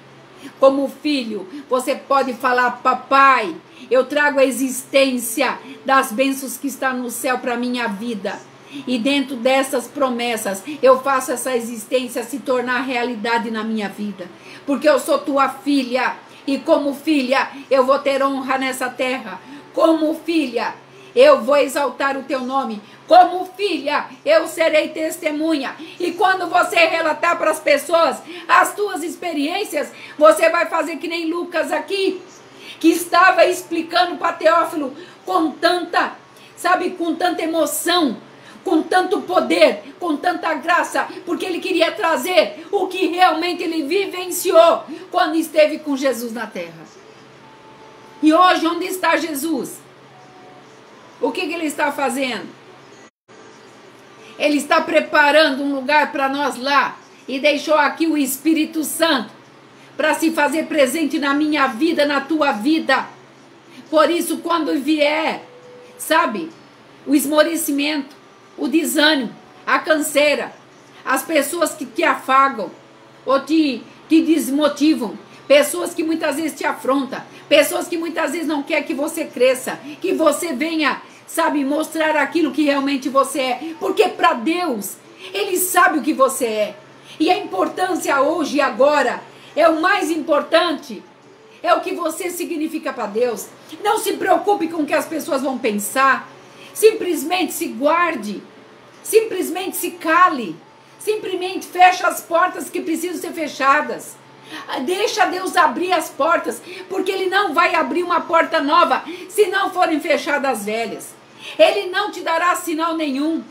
Como filho você pode falar, papai, eu trago a existência das bênçãos que está no céu para a minha vida. E dentro dessas promessas, eu faço essa existência se tornar realidade na minha vida. Porque eu sou tua filha. E como filha, eu vou ter honra nessa terra. Como filha, eu vou exaltar o teu nome. Como filha, eu serei testemunha. E quando você relatar para as pessoas as tuas experiências, você vai fazer que nem Lucas aqui, que estava explicando para Teófilo com tanta, sabe, com tanta emoção, com tanto poder, com tanta graça, porque ele queria trazer o que realmente ele vivenciou quando esteve com Jesus na terra. E hoje, onde está Jesus? O que ele está fazendo? Ele está preparando um lugar para nós lá e deixou aqui o Espírito Santo para se fazer presente na minha vida, na tua vida. Por isso, quando vier, sabe, o esmorecimento, o desânimo, a canseira, as pessoas que te afagam ou te desmotivam, pessoas que muitas vezes te afrontam, pessoas que muitas vezes não querem que você cresça, que você venha, sabe, mostrar aquilo que realmente você é. Porque para Deus, Ele sabe o que você é. E a importância hoje e agora é o mais importante. É o que você significa para Deus. Não se preocupe com o que as pessoas vão pensar. Simplesmente se guarde. Simplesmente se cale. Simplesmente feche as portas que precisam ser fechadas. Deixa Deus abrir as portas, porque Ele não vai abrir uma porta nova se não forem fechadas as velhas. Ele não te dará sinal nenhum.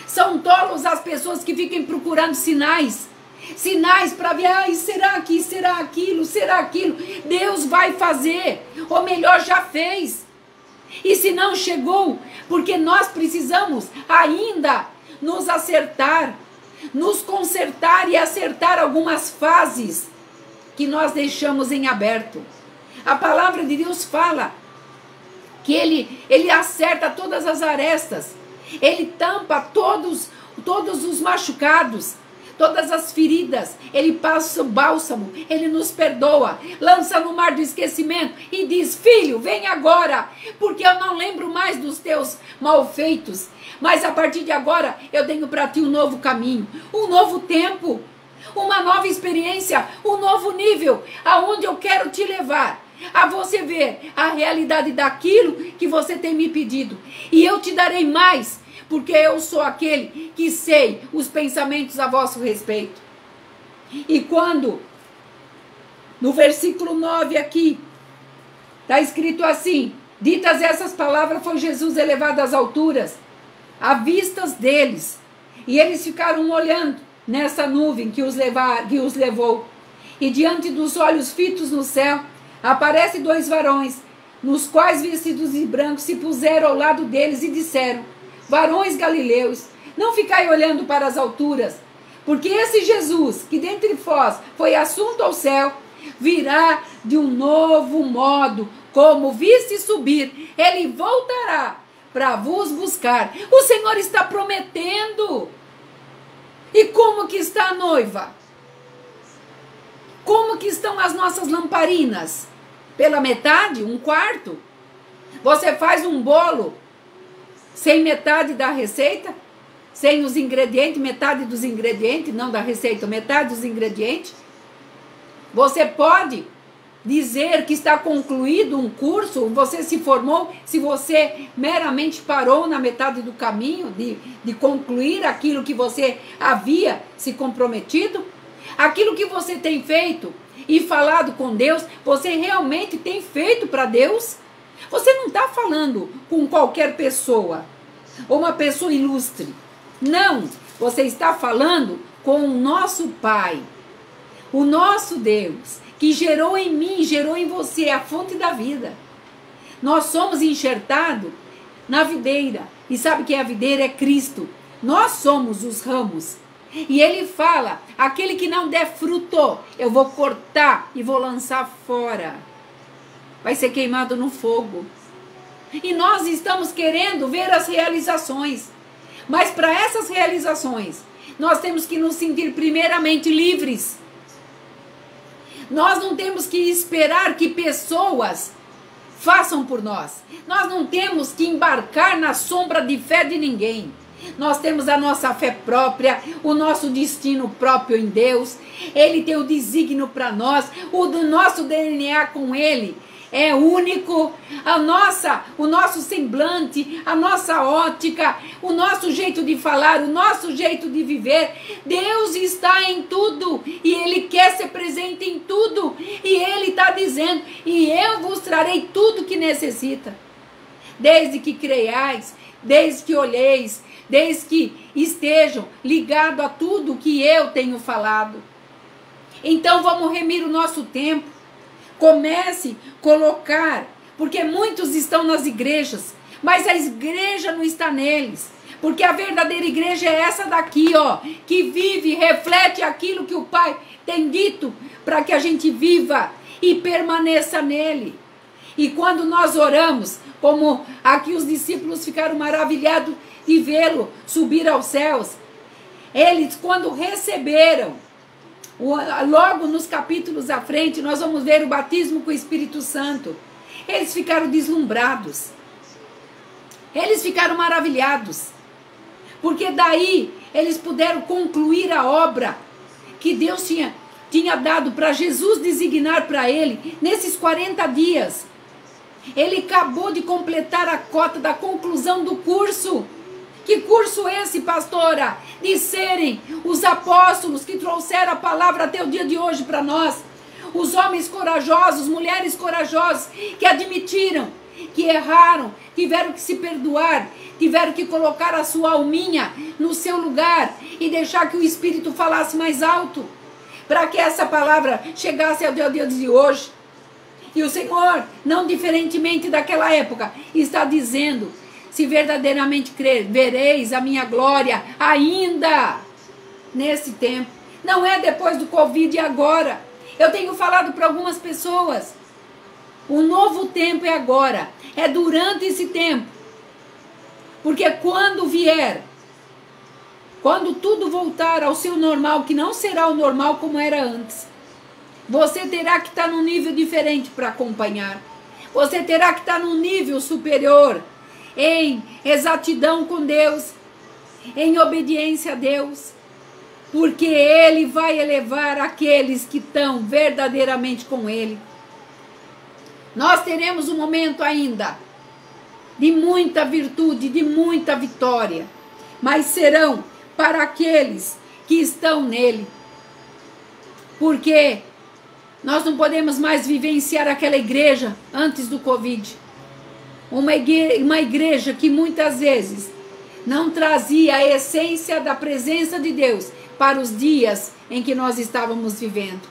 São tolos as pessoas que ficam procurando sinais. Sinais para ver, será aqui, será aquilo, será aquilo. Deus vai fazer, ou melhor, já fez. E se não chegou, porque nós precisamos ainda nos acertar, nos consertar e acertar algumas fases que nós deixamos em aberto. A palavra de Deus fala que ele acerta todas as arestas, ele tampa todos os machucados, todas as feridas, ele passa o bálsamo, ele nos perdoa, lança no mar do esquecimento e diz: filho, vem agora, porque eu não lembro mais dos teus malfeitos, mas a partir de agora eu tenho para ti um novo caminho, um novo tempo, uma nova experiência, um novo nível, aonde eu quero te levar, a você ver a realidade daquilo que você tem me pedido. E eu te darei mais, porque eu sou aquele que sei os pensamentos a vosso respeito. E quando, no versículo 9 aqui, está escrito assim: ditas essas palavras, foi Jesus elevado às alturas, à vistas deles, e eles ficaram olhando nessa nuvem que os levou. E diante dos olhos fitos no céu, aparecem dois varões, nos quais vestidos de branco se puseram ao lado deles e disseram: varões galileus, não ficai olhando para as alturas, porque esse Jesus, que dentre vós foi assunto ao céu, virá de um novo modo, como viste subir, ele voltará para vos buscar. O Senhor está prometendo. E como que está a noiva? Como que estão as nossas lamparinas? Pela metade? Um quarto? Você faz um bolo sem metade da receita? Sem os ingredientes, metade dos ingredientes, não da receita, metade dos ingredientes? Você pode dizer que está concluído um curso, você se formou, se você meramente parou na metade do caminho de concluir aquilo que você havia se comprometido? Aquilo que você tem feito e falado com Deus, você realmente tem feito para Deus? Você não está falando com qualquer pessoa, ou uma pessoa ilustre. Não, você está falando com o nosso Pai, o nosso Deus, que gerou em mim, gerou em você a fonte da vida. Nós somos enxertados na videira. E sabe que a videira é Cristo. Nós somos os ramos. E ele fala: aquele que não der fruto, eu vou cortar e vou lançar fora. Vai ser queimado no fogo. E nós estamos querendo ver as realizações. Mas para essas realizações, nós temos que nos sentir primeiramente livres. Nós não temos que esperar que pessoas façam por nós. Nós não temos que embarcar na sombra de fé de ninguém. Nós temos a nossa fé própria, o nosso destino próprio em Deus. Ele tem o desígnio para nós, o do nosso DNA com Ele. é único. O nosso semblante, a nossa ótica, o nosso jeito de falar, o nosso jeito de viver. Deus está em tudo e Ele quer ser presente em tudo. E Ele está dizendo, e eu vos trarei tudo que necessita. Desde que creiais, desde que olheis, desde que estejam ligados a tudo que eu tenho falado. Então vamos remir o nosso tempo. Comece a colocar, porque muitos estão nas igrejas, mas a igreja não está neles. Porque a verdadeira igreja é essa daqui, ó, que vive, reflete aquilo que o Pai tem dito para que a gente viva e permaneça nele. E quando nós oramos, como aqui os discípulos ficaram maravilhados de vê-lo subir aos céus, eles quando receberam, logo nos capítulos à frente, nós vamos ver o batismo com o Espírito Santo. Eles ficaram deslumbrados. Eles ficaram maravilhados. Porque daí eles puderam concluir a obra que Deus tinha dado para Jesus designar para ele nesses 40 dias. Ele acabou de completar a cota da conclusão do curso. Que curso esse, pastora? De serem os apóstolos que trouxeram a palavra até o dia de hoje para nós. Os homens corajosos, mulheres corajosas, que admitiram, que erraram, tiveram que se perdoar, tiveram que colocar a sua alminha no seu lugar e deixar que o Espírito falasse mais alto, para que essa palavra chegasse ao dia de hoje. E o Senhor, não diferentemente daquela época, está dizendo: se verdadeiramente crer, vereis a minha glória ainda nesse tempo. Não é depois do Covid e agora. Eu tenho falado para algumas pessoas, o novo tempo é agora, é durante esse tempo. Porque quando vier, quando tudo voltar ao seu normal, que não será o normal como era antes, você terá que estar num nível diferente para acompanhar. Você terá que estar num nível superior, em exatidão com Deus, em obediência a Deus, porque Ele vai elevar aqueles que estão verdadeiramente com Ele. Nós teremos um momento ainda de muita virtude, de muita vitória, mas serão para aqueles que estão nele, porque nós não podemos mais vivenciar aquela igreja antes do Covid. Uma igreja que muitas vezes não trazia a essência da presença de Deus para os dias em que nós estávamos vivendo.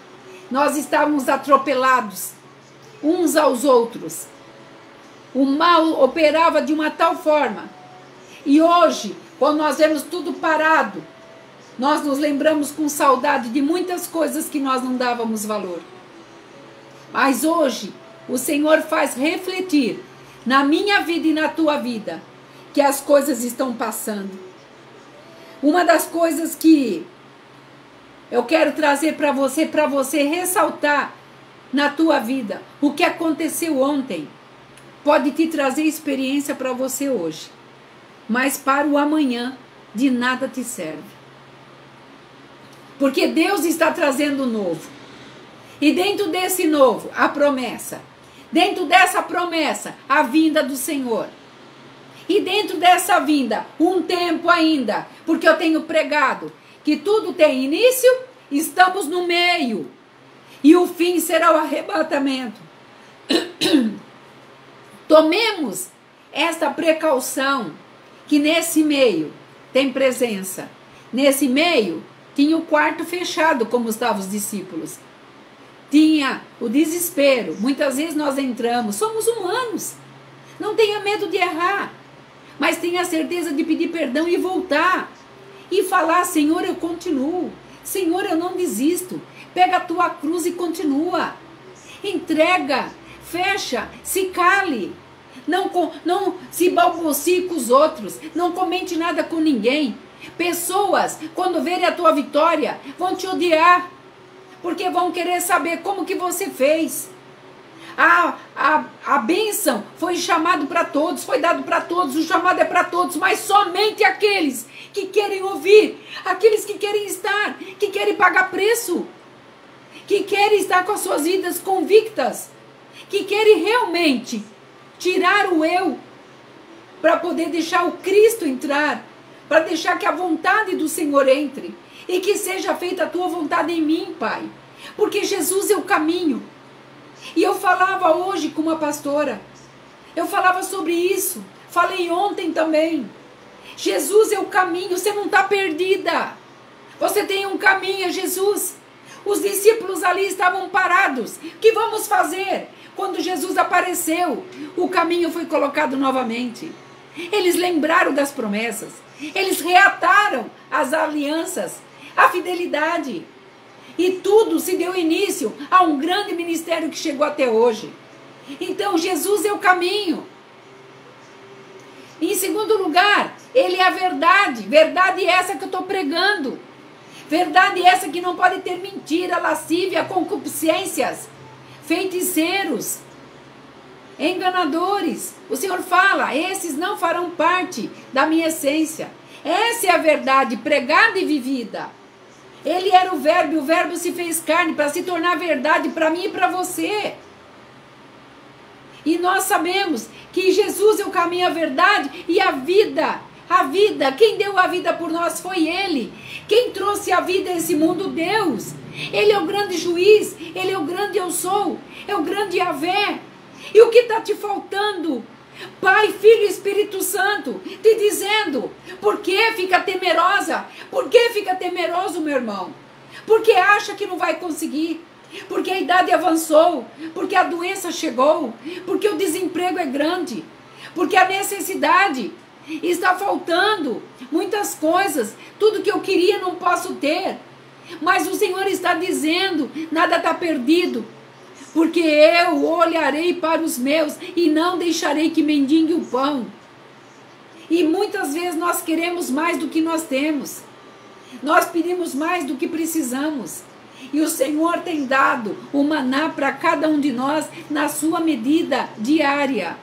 Nós estávamos atropelados uns aos outros. O mal operava de uma tal forma. E hoje, quando nós vemos tudo parado, nós nos lembramos com saudade de muitas coisas que nós não dávamos valor. Mas hoje, o Senhor faz refletir na minha vida e na tua vida que as coisas estão passando. Uma das coisas que eu quero trazer para você ressaltar na tua vida, o que aconteceu ontem, pode te trazer experiência para você hoje, mas para o amanhã de nada te serve. Porque Deus está trazendo novo. E dentro desse novo, a promessa. Dentro dessa promessa, a vinda do Senhor. E dentro dessa vinda, um tempo ainda, porque eu tenho pregado que tudo tem início, estamos no meio. E o fim será o arrebatamento. Tomemos esta precaução, que nesse meio tem presença. Nesse meio tinha o quarto fechado, como estavam os discípulos. Tinha o desespero. Muitas vezes nós entramos, somos humanos. Não tenha medo de errar, mas tenha certeza de pedir perdão e voltar. E falar: Senhor, eu continuo. Senhor, eu não desisto. Pega a tua cruz e continua. Entrega, fecha, se cale. Não se balbucie com os outros. Não comente nada com ninguém. Pessoas, quando verem a tua vitória, vão te odiar. Porque vão querer saber como que você fez. A bênção foi chamado para todos, foi dado para todos, o chamado é para todos, mas somente aqueles que querem ouvir, aqueles que querem estar, que querem pagar preço, que querem estar com as suas vidas convictas que querem realmente tirar o eu para poder deixar o Cristo entrar, para deixar que a vontade do Senhor entre e que seja feita a tua vontade em mim, Pai, porque Jesus é o caminho. E eu falava hoje com uma pastora, eu falava sobre isso, falei ontem também. Jesus é o caminho, você não está perdida. Você tem um caminho, é Jesus. Os discípulos ali estavam parados. O que vamos fazer? Quando Jesus apareceu, o caminho foi colocado novamente. Eles lembraram das promessas. Eles reataram as alianças, a fidelidade. E tudo se deu início a um grande ministério que chegou até hoje. Então, Jesus é o caminho. Em segundo lugar, Ele é a verdade. Verdade essa que eu estou pregando. Verdade essa que não pode ter mentira, lascívia, concupiscências, feiticeiros, enganadores. O Senhor fala, esses não farão parte da minha essência. Essa é a verdade pregada e vivida. Ele era o Verbo se fez carne para se tornar verdade para mim e para você. E nós sabemos que Jesus é o caminho, a verdade e a vida. A vida, quem deu a vida por nós foi Ele. Quem trouxe a vida a esse mundo, Deus. Ele é o grande juiz, Ele é o grande eu sou, é o grande Yahvé. E o que está te faltando? Pai, Filho e Espírito Santo, te dizendo, por que fica temerosa? Por que fica temeroso, meu irmão? Porque acha que não vai conseguir. Porque a idade avançou, porque a doença chegou, porque o desemprego é grande, porque a necessidade está faltando, muitas coisas, tudo que eu queria não posso ter, mas o Senhor está dizendo, nada está perdido, porque eu olharei para os meus e não deixarei que mendigue o pão. E muitas vezes nós queremos mais do que nós temos, nós pedimos mais do que precisamos. E o Senhor tem dado o maná para cada um de nós na sua medida diária.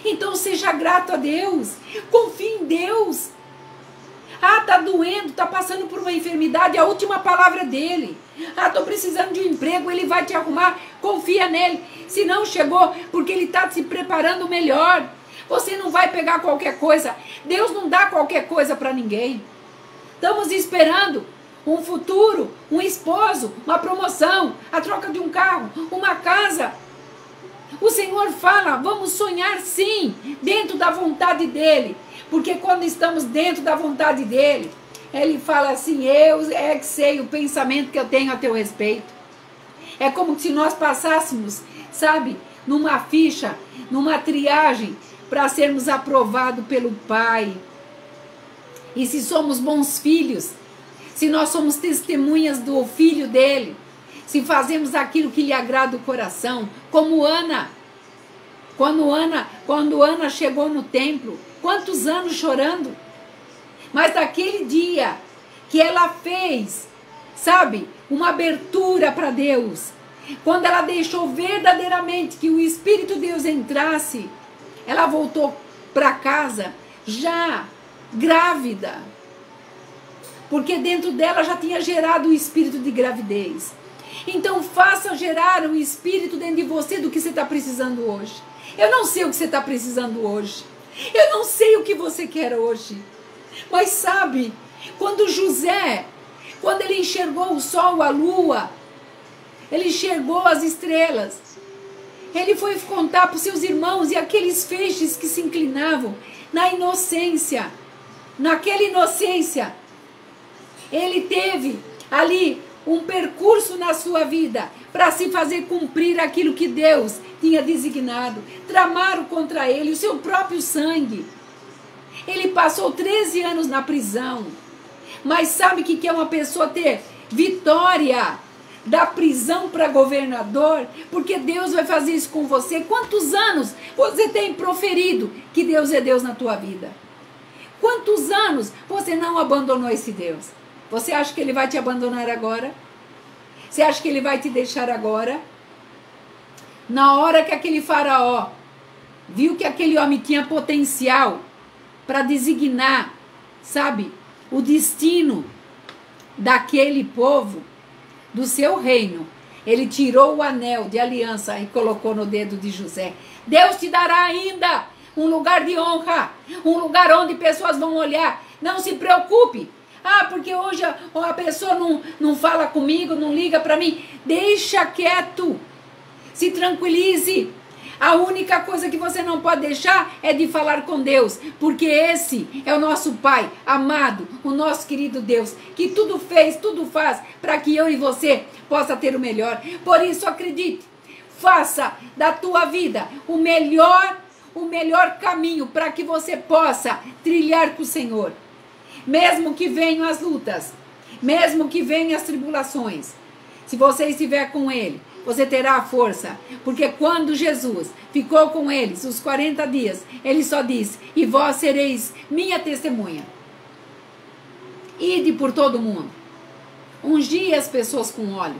Então seja grato a Deus, confie em Deus. Ah, está doendo, está passando por uma enfermidade, a última palavra é dele. Ah, estou precisando de um emprego, ele vai te arrumar, confia nele. Se não chegou, porque ele está se preparando melhor. Você não vai pegar qualquer coisa, Deus não dá qualquer coisa para ninguém. Estamos esperando um futuro, um esposo, uma promoção, a troca de um carro, uma casa. O Senhor fala, vamos sonhar sim, dentro da vontade dEle. Porque quando estamos dentro da vontade dEle, Ele fala assim, eu é que sei o pensamento que eu tenho a teu respeito. É como se nós passássemos, sabe, numa ficha, numa triagem, para sermos aprovados pelo Pai. E se somos bons filhos, se nós somos testemunhas do Filho dele, se fazemos aquilo que lhe agrada o coração, como Ana. Quando Ana chegou no templo, quantos anos chorando? Mas naquele dia que ela fez, sabe, uma abertura para Deus, quando ela deixou verdadeiramente que o Espírito de Deus entrasse, ela voltou para casa já grávida. Porque dentro dela já tinha gerado o espírito de gravidez. Então faça gerar o espírito dentro de você do que você está precisando hoje. Eu não sei o que você está precisando hoje. Eu não sei o que você quer hoje. Mas sabe, quando José, quando ele enxergou o sol, a lua, ele enxergou as estrelas, ele foi contar para os seus irmãos e aqueles feixes que se inclinavam na inocência. Naquela inocência, ele teve ali um percurso na sua vida para se fazer cumprir aquilo que Deus tinha designado. Tramaram contra ele o seu próprio sangue. Ele passou 13 anos na prisão. Mas sabe o que é uma pessoa ter vitória da prisão para governador? Porque Deus vai fazer isso com você. Quantos anos você tem proferido que Deus é Deus na tua vida? Quantos anos você não abandonou esse Deus? Você acha que Ele vai te abandonar agora? Você acha que Ele vai te deixar agora? Na hora que aquele faraó viu que aquele homem tinha potencial para designar, sabe, o destino daquele povo, do seu reino, Ele tirou o anel de aliança e colocou no dedo de José. Deus te dará ainda um lugar de honra, um lugar onde pessoas vão olhar. Não se preocupe. Ah, porque hoje a pessoa não fala comigo, não liga para mim. Deixa quieto. Se tranquilize. A única coisa que você não pode deixar é de falar com Deus, porque esse é o nosso Pai amado, o nosso querido Deus, que tudo fez, tudo faz para que eu e você possa ter o melhor. Por isso, acredite, faça da tua vida o melhor caminho para que você possa trilhar com o Senhor. Mesmo que venham as lutas, mesmo que venham as tribulações, se você estiver com Ele, você terá a força, porque quando Jesus ficou com eles os 40 dias, ele só disse: e vós sereis minha testemunha. Ide por todo mundo, ungi as pessoas com óleo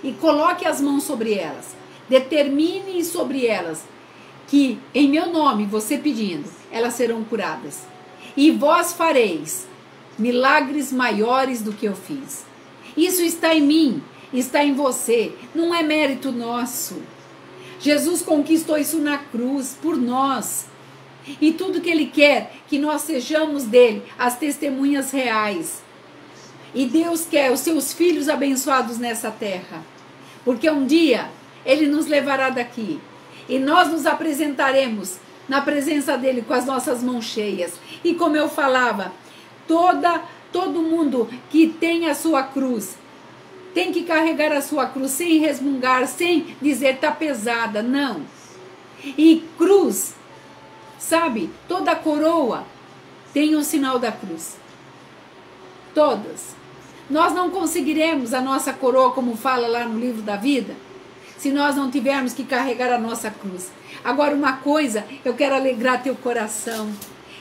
e coloque as mãos sobre elas, determine sobre elas que em meu nome, você pedindo, elas serão curadas, e vós fareis milagres maiores do que eu fiz. Isso está em mim, está em você, não é mérito nosso. Jesus conquistou isso na cruz por nós. E tudo que Ele quer, que nós sejamos dele, as testemunhas reais. E Deus quer os seus filhos abençoados nessa terra. Porque um dia Ele nos levará daqui. E nós nos apresentaremos na presença dele com as nossas mãos cheias. E como eu falava, todo mundo que tem a sua cruz, tem que carregar a sua cruz sem resmungar, sem dizer tá pesada, não. E cruz, sabe, toda coroa tem o sinal da cruz. Todas. Nós não conseguiremos a nossa coroa, como fala lá no livro da vida, se nós não tivermos que carregar a nossa cruz. Agora, uma coisa, eu quero alegrar teu coração.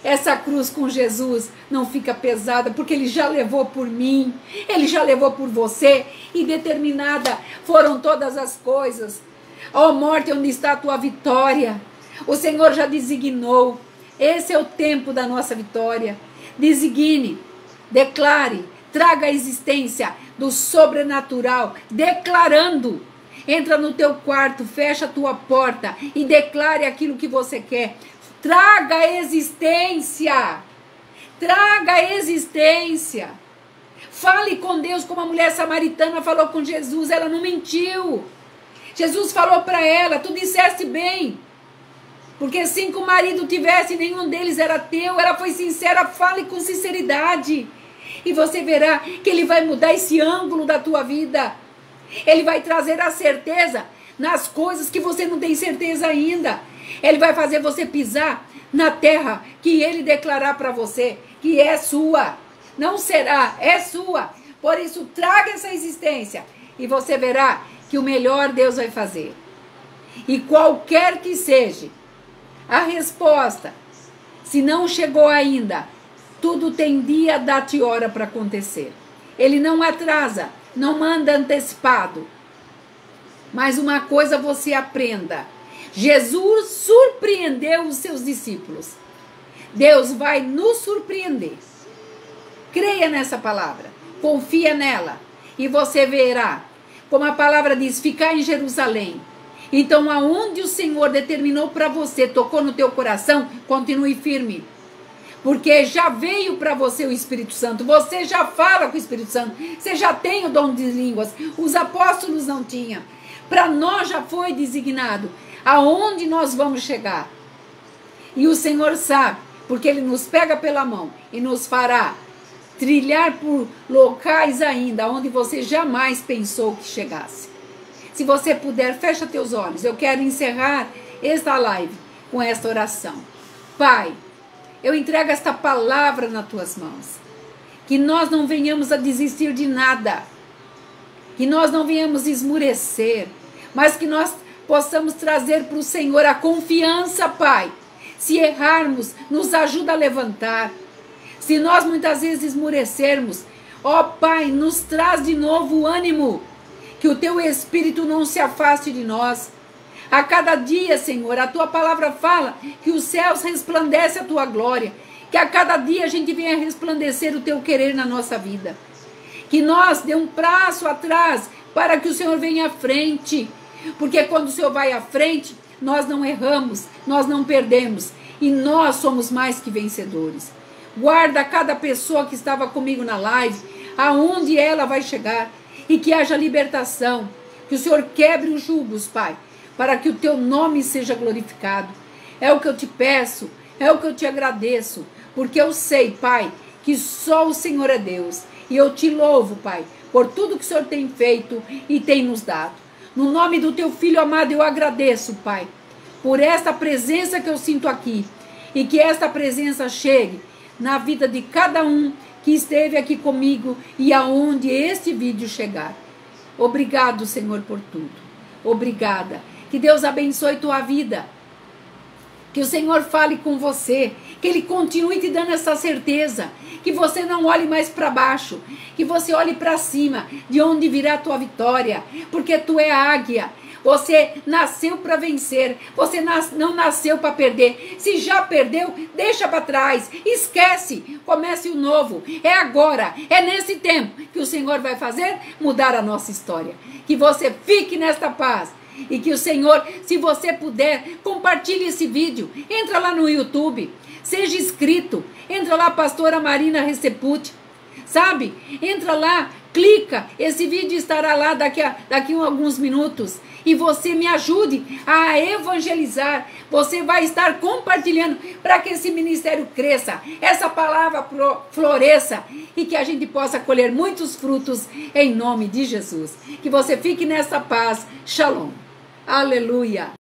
Essa cruz com Jesus não fica pesada, porque Ele já levou por mim, Ele já levou por você, e determinada foram todas as coisas. Ó morte, onde está a tua vitória? O Senhor já designou. Esse é o tempo da nossa vitória. Designe, declare, traga a existência do sobrenatural, declarando. Entra no teu quarto, fecha a tua porta e declare aquilo que você quer. Traga a existência. Traga a existência. Fale com Deus como a mulher samaritana falou com Jesus. Ela não mentiu. Jesus falou para ela: tu disseste bem. Porque 5 maridos tivesse, nenhum deles era teu. Ela foi sincera. Fale com sinceridade. E você verá que Ele vai mudar esse ângulo da tua vida. Ele vai trazer a certeza nas coisas que você não tem certeza ainda. Ele vai fazer você pisar na terra que Ele declarar para você que é sua. Não será, é sua. Por isso, traga essa existência e você verá que o melhor Deus vai fazer. E qualquer que seja a resposta, se não chegou ainda, tudo tem dia, data e hora para acontecer. Ele não atrasa, não manda antecipado. Mas uma coisa você aprenda: Jesus surpreendeu os seus discípulos. Deus vai nos surpreender. Creia nessa palavra, confia nela e você verá, como a palavra diz, ficar em Jerusalém. Então, aonde o Senhor determinou para você, tocou no teu coração, continue firme. Porque já veio para você o Espírito Santo, você já fala com o Espírito Santo, você já tem o dom de línguas, os apóstolos não tinham. Para nós já foi designado aonde nós vamos chegar. E o Senhor sabe, porque Ele nos pega pela mão e nos fará trilhar por locais ainda onde você jamais pensou que chegasse. Se você puder, fecha teus olhos. Eu quero encerrar esta live com esta oração. Pai, eu entrego esta palavra nas tuas mãos. Que nós não venhamos a desistir de nada. Que nós não venhamos esmurecer. Mas que nós possamos trazer para o Senhor a confiança, Pai. Se errarmos, nos ajuda a levantar. Se nós muitas vezes esmurecermos, ó Pai, nos traz de novo o ânimo. Que o teu Espírito não se afaste de nós. A cada dia, Senhor, a tua palavra fala que os céus resplandecem a tua glória. Que a cada dia a gente venha resplandecer o teu querer na nossa vida. Que nós dê um passo atrás para que o Senhor venha à frente, porque quando o Senhor vai à frente, nós não erramos, nós não perdemos, e nós somos mais que vencedores. Guarda cada pessoa que estava comigo na live, aonde ela vai chegar, e que haja libertação, que o Senhor quebre os julgos, Pai, para que o teu nome seja glorificado. É o que eu te peço, é o que eu te agradeço, porque eu sei, Pai, que só o Senhor é Deus, e eu te louvo, Pai, por tudo que o Senhor tem feito e tem nos dado. No nome do teu Filho amado, eu agradeço, Pai, por esta presença que eu sinto aqui, e que esta presença chegue na vida de cada um que esteve aqui comigo e aonde este vídeo chegar. Obrigado, Senhor, por tudo. Obrigada. Que Deus abençoe tua vida. Que o Senhor fale com você, que Ele continue te dando essa certeza, que você não olhe mais para baixo, que você olhe para cima, de onde virá a tua vitória, porque tu é a águia. Você nasceu para vencer, você não nasceu para perder. Se já perdeu, deixa para trás, esquece, comece o novo. É agora, é nesse tempo que o Senhor vai fazer mudar a nossa história. Que você fique nesta paz. E que o Senhor, se você puder, compartilhe esse vídeo. Entra lá no YouTube, seja inscrito. Entra lá, pastora Marina Receputi. Sabe? Entra lá, clica. Esse vídeo estará lá daqui a alguns minutos. E você me ajude a evangelizar. Você vai estar compartilhando para que esse ministério cresça. Essa palavra floresça. E que a gente possa colher muitos frutos em nome de Jesus. Que você fique nessa paz. Shalom. Aleluia.